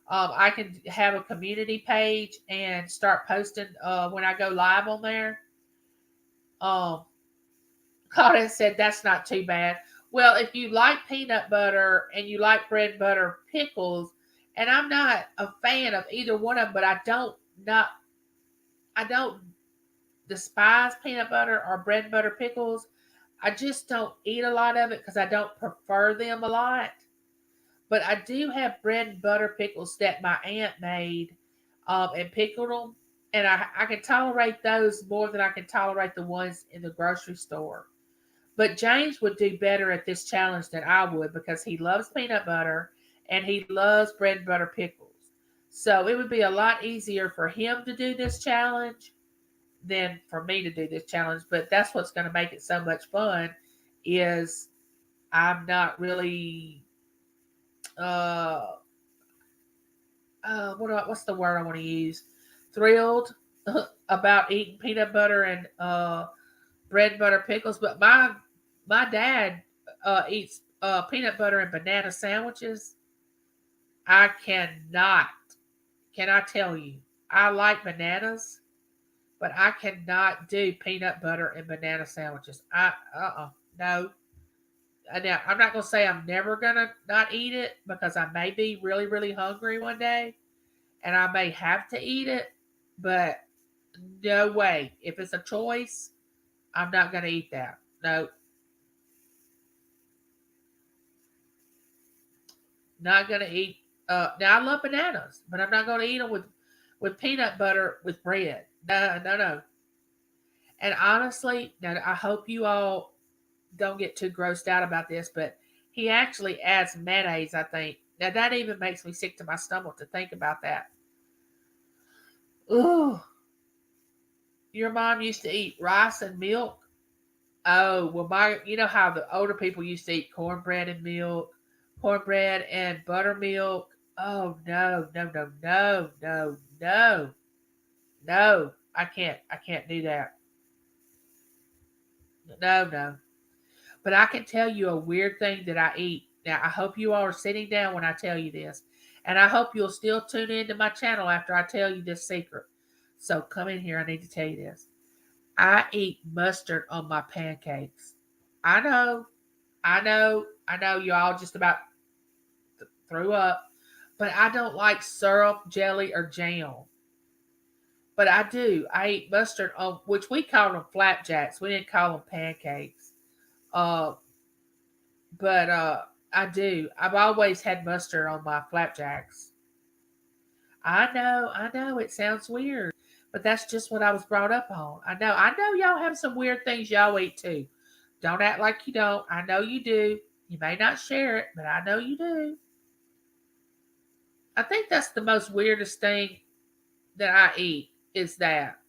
I can have a community page and start posting when I go live on there. Um, Claudette said that's not too bad. Well, if you like peanut butter and you like bread and butter pickles, and I'm not a fan of either one of them, but I don't despise peanut butter or bread and butter pickles. I just don't eat a lot of it because I don't prefer them a lot. But I do have bread and butter pickles that my aunt made and pickled them, and I can tolerate those more than I can tolerate the ones in the grocery store. But James would do better at this challenge than I would because he loves peanut butter and he loves bread and butter pickles. So it would be a lot easier for him to do this challenge than for me to do this challenge. But that's what's going to make it so much fun is I'm not really uh what's the word I want to use? Thrilled about eating peanut butter and bread and butter pickles, but my dad eats peanut butter and banana sandwiches. I cannot. Can I tell you? I like bananas, but I cannot do peanut butter and banana sandwiches. No. Now I'm not gonna say I'm never gonna not eat it because I may be really really hungry one day and I may have to eat it, but no way. If it's a choice, I'm not gonna eat that. No, not gonna eat. Now I love bananas, but I'm not gonna eat them with peanut butter with bread. No, no, no. And honestly, now I hope you all don't get too grossed out about this, but he actually adds mayonnaise. I think now that even makes me sick to my stomach to think about that. Ooh, your mom used to eat rice and milk. Oh well, you know how the older people used to eat cornbread and milk, cornbread and buttermilk. Oh no, no, no, no, no, no, no! I can't do that. No, no. But I can tell you a weird thing that I eat. Now I hope you all are sitting down when I tell you this, and I hope you'll still tune into my channel after I tell you this secret. So come in here. I need to tell you this. I eat mustard on my pancakes. I know, I know you all just about threw up, but I don't like syrup, jelly, or jam. But I do. I eat mustard on, which we call them flapjacks. We didn't call them pancakes. Uh, but I do. I've always had mustard on my flapjacks. I know, it sounds weird, but that's just what I was brought up on. I know y'all have some weird things y'all eat too. Don't act like you don't. I know you do. You may not share it, but I know you do. I think that's the most weirdest thing that I eat is that.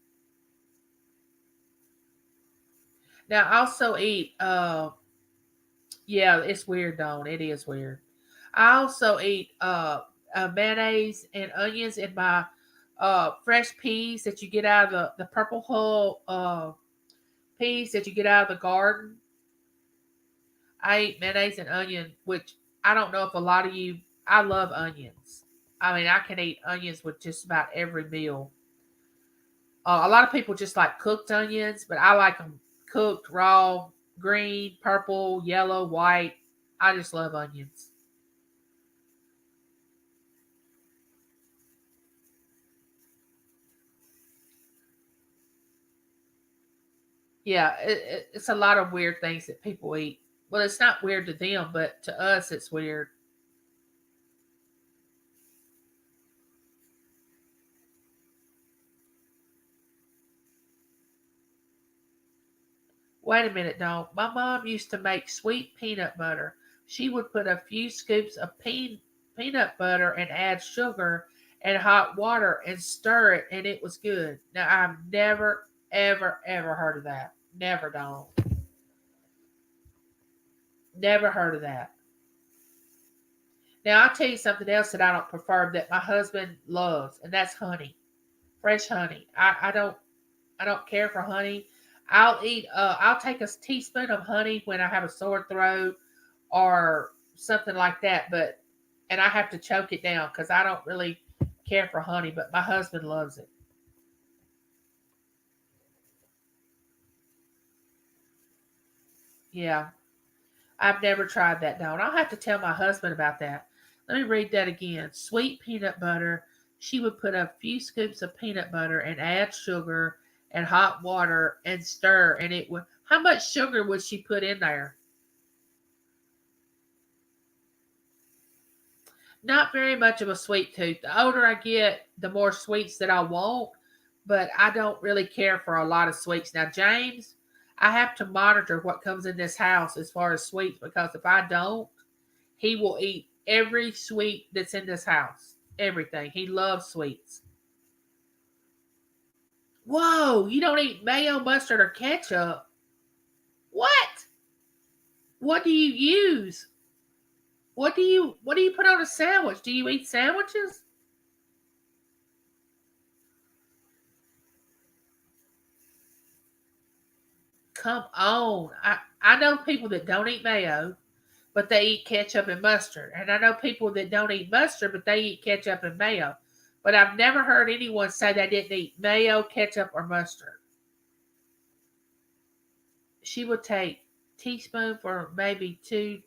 Now I also eat yeah, it's weird, Dawn. It is weird. I also eat mayonnaise and onions in my fresh peas that you get out of the purple hull peas that you get out of the garden. I eat mayonnaise and onion, which I don't know if a lot of you. I love onions. I mean, I can eat onions with just about every meal. A lot of people just like cooked onions, but I like them cooked, raw, green, purple, yellow, white. I just love onions. Yeah, it's a lot of weird things that people eat. Well, it's not weird to them, but to us, it's weird. Wait a minute, don't. My mom used to make sweet peanut butter. She would put a few scoops of peanut butter and add sugar and hot water and stir it, and it was good. Now, I've never, ever, ever heard of that. Never, don't. Never heard of that. Now, I'll tell you something else that I don't prefer that my husband loves, and that's honey. Fresh honey. I don't care for honey. I'll take a teaspoon of honey when I have a sore throat or something like that, but and I have to choke it down because I don't really care for honey, but my husband loves it. Yeah. I've never tried that though. And I'll have to tell my husband about that. Let me read that again. Sweet peanut butter. She would put a few scoops of peanut butter and add sugar and hot water and stir and it would how much sugar would she put in there? Not very much of a sweet tooth. The older I get, the more sweets that I want, but I don't really care for a lot of sweets. Now, James, I have to monitor what comes in this house as far as sweets because if I don't, he will eat every sweet that's in this house. Everything. He loves sweets. Whoa, you don't eat mayo, mustard, or ketchup. What? What do you use? What do you put on a sandwich? Do you eat sandwiches? Come on. I know people that don't eat mayo, but they eat ketchup and mustard. And I know people that don't eat mustard, but they eat ketchup and mayo. But I've never heard anyone say they didn't eat mayo, ketchup, or mustard. She would take teaspoon for maybe 2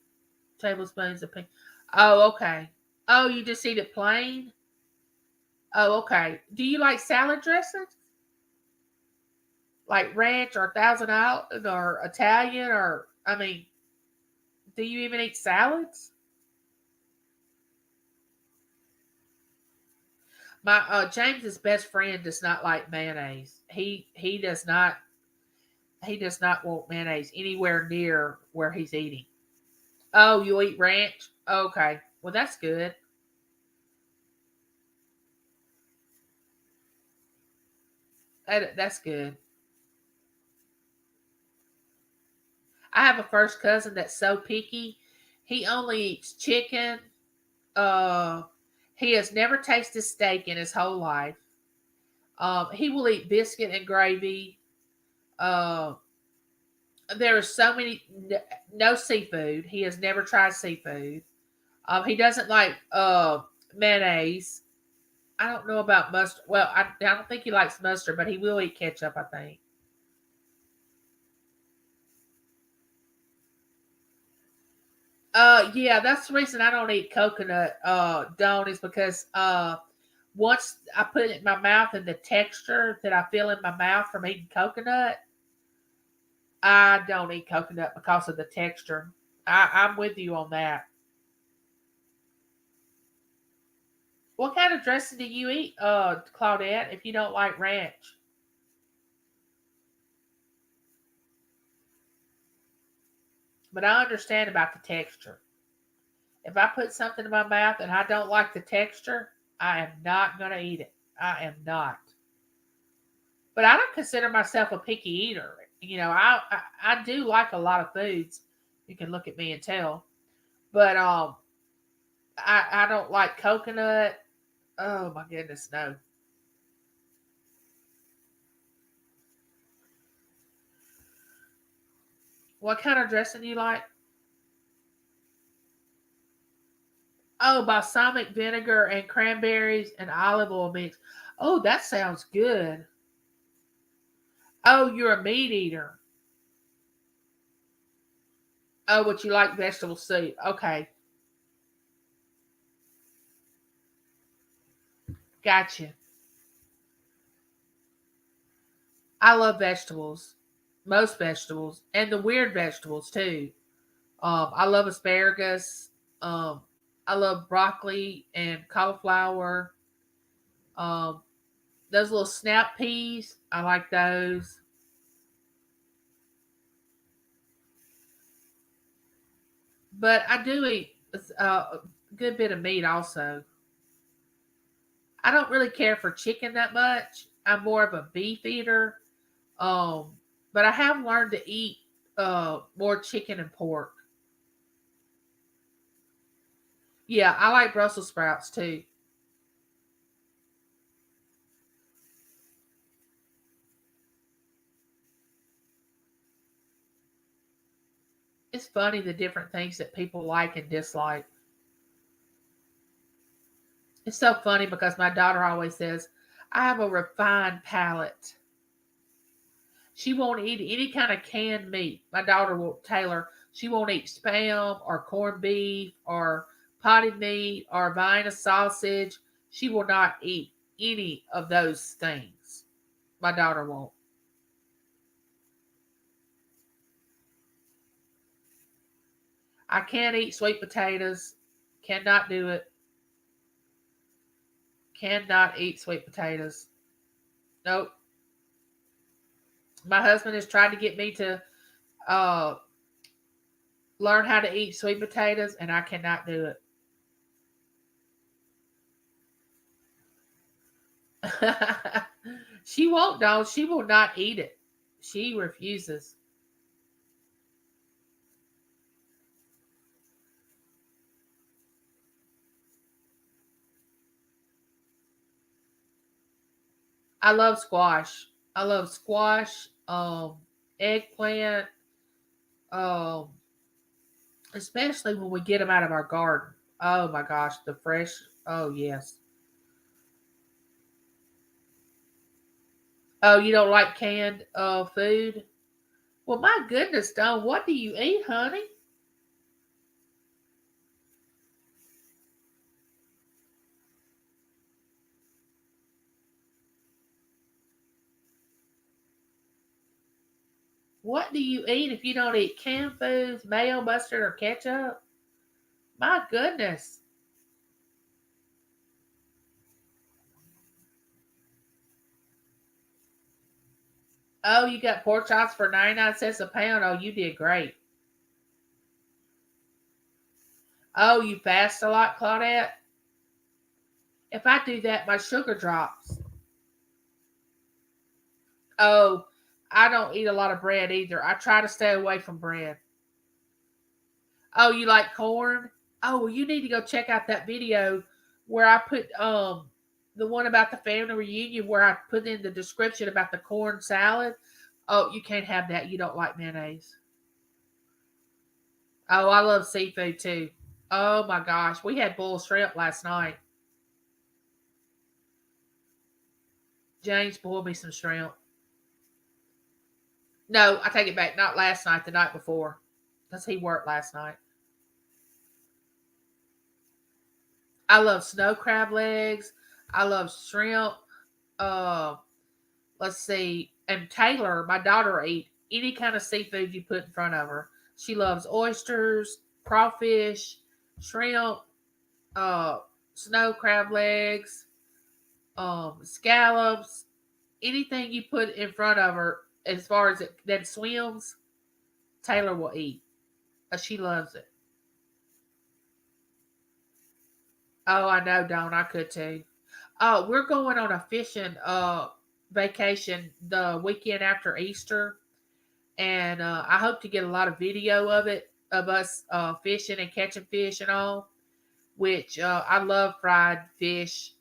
tablespoons of pink. Oh, okay. Oh, you just eat it plain? Oh, okay. Do you like salad dressings? Like ranch or Thousand Island or Italian or I mean, do you even eat salads? My James's best friend does not like mayonnaise. He does not want mayonnaise anywhere near where he's eating. Oh, you eat ranch? Okay. Well, that's good. That's good. I have a first cousin that's so picky. He only eats chicken. Uh, he has never tasted steak in his whole life. He will eat biscuit and gravy. Uh, there are so many no seafood. He has never tried seafood. He doesn't like mayonnaise. I don't know about mustard. Well, I don't think he likes mustard, but he will eat ketchup. I think. Yeah, that's the reason I don't eat coconut. Don't is because once I put it in my mouth and the texture that I feel in my mouth from eating coconut, I don't eat coconut because of the texture. I'm with you on that. What kind of dressing do you eat, Claudette, if you don't like ranch? But I understand about the texture. If I put something in my mouth and I don't like the texture, I am not going to eat it. I am not. But I don't consider myself a picky eater. I do like a lot of foods. You can look at me and tell. But I don't like coconut. Oh my goodness, no. What kind of dressing do you like? Oh, balsamic vinegar and cranberries and olive oil mix. Oh, that sounds good. Oh, you're a meat eater. Oh, but you like vegetable soup. Okay, gotcha. I love vegetables. Most vegetables. And the weird vegetables too. I love asparagus. Um, I love broccoli and cauliflower. Um, those little snap peas, I like those. But I do eat a good bit of meat also. I don't really care for chicken that much. I'm more of a beef eater. Um, but I have learned to eat more chicken and pork. Yeah, I like Brussels sprouts too. It's funny the different things that people like and dislike. It's so funny because my daughter always says, I have a refined palate. She won't eat any kind of canned meat. My daughter will Taylor, she won't eat spam or corned beef or potted meat or Vienna sausage. She will not eat any of those things. My daughter won't. I can't eat sweet potatoes. Cannot do it. Cannot eat sweet potatoes. Nope. My husband has tried to get me to uh, learn how to eat sweet potatoes, and I cannot do it. She won't, though. She will not eat it. She refuses. I love squash. I love squash, eggplant, um, especially when we get them out of our garden. Oh my gosh, the fresh. Oh yes. Oh, you don't like canned food? Well, my goodness, Don, what do you eat, honey? What do you eat if you don't eat canned foods, mayo, mustard, or ketchup? My goodness. Oh, you got pork chops for 99 cents a pound. Oh, you did great. Oh, you fast a lot, Claudette? If I do that, my sugar drops. Oh, I don't eat a lot of bread either. I try to stay away from bread. Oh, you like corn? Oh, well, you need to go check out that video where I put the one about the family reunion where I put in the description about the corn salad. Oh, you can't have that. You don't like mayonnaise. Oh, I love seafood too. Oh my gosh, we had bull shrimp last night. James boiled me some shrimp. No, I take it back. Not last night, the night before, because he worked last night. I love snow crab legs. I love shrimp. Uh, let's see. And Taylor, my daughter, eat any kind of seafood you put in front of her. She loves oysters, crawfish, shrimp, uh, snow crab legs, scallops, anything you put in front of her as far as it that swims, Taylor will eat. She loves it. Oh, I know, Dawn. I could too. We're going on a fishing vacation the weekend after Easter, and I hope to get a lot of video of it of us fishing and catching fish and all. Which I love fried fish.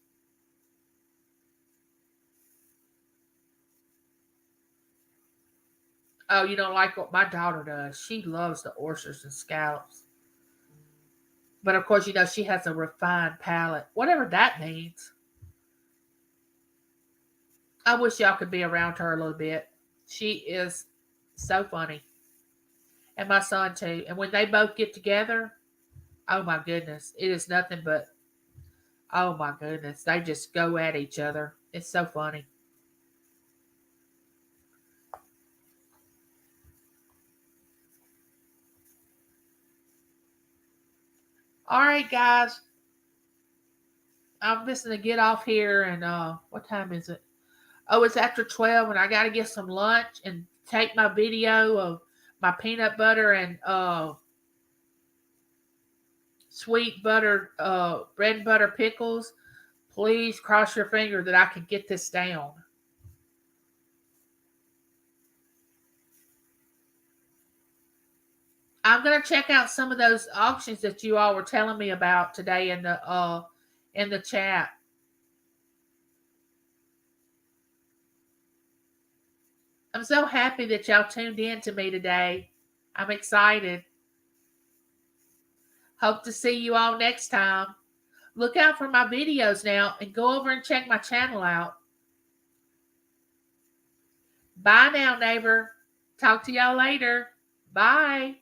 Oh, you don't like what my daughter does? She loves the oysters and scallops. But of course, she has a refined palate, whatever that means. I wish y'all could be around her a little bit. She is so funny. And my son, too. And when they both get together, oh my goodness, it is nothing but, oh my goodness, they just go at each other. It's so funny. All right, guys. I'm missing to get off here. And what time is it? Oh, it's after 12, and I got to get some lunch and take my video of my peanut butter and sweet butter, bread and butter pickles. Please cross your finger that I can get this down. I'm gonna check out some of those auctions that you all were telling me about today in the chat. I'm so happy that y'all tuned in to me today. I'm excited. Hope to see you all next time. Look out for my videos now and go over and check my channel out. Bye now, neighbor. Talk to y'all later. Bye.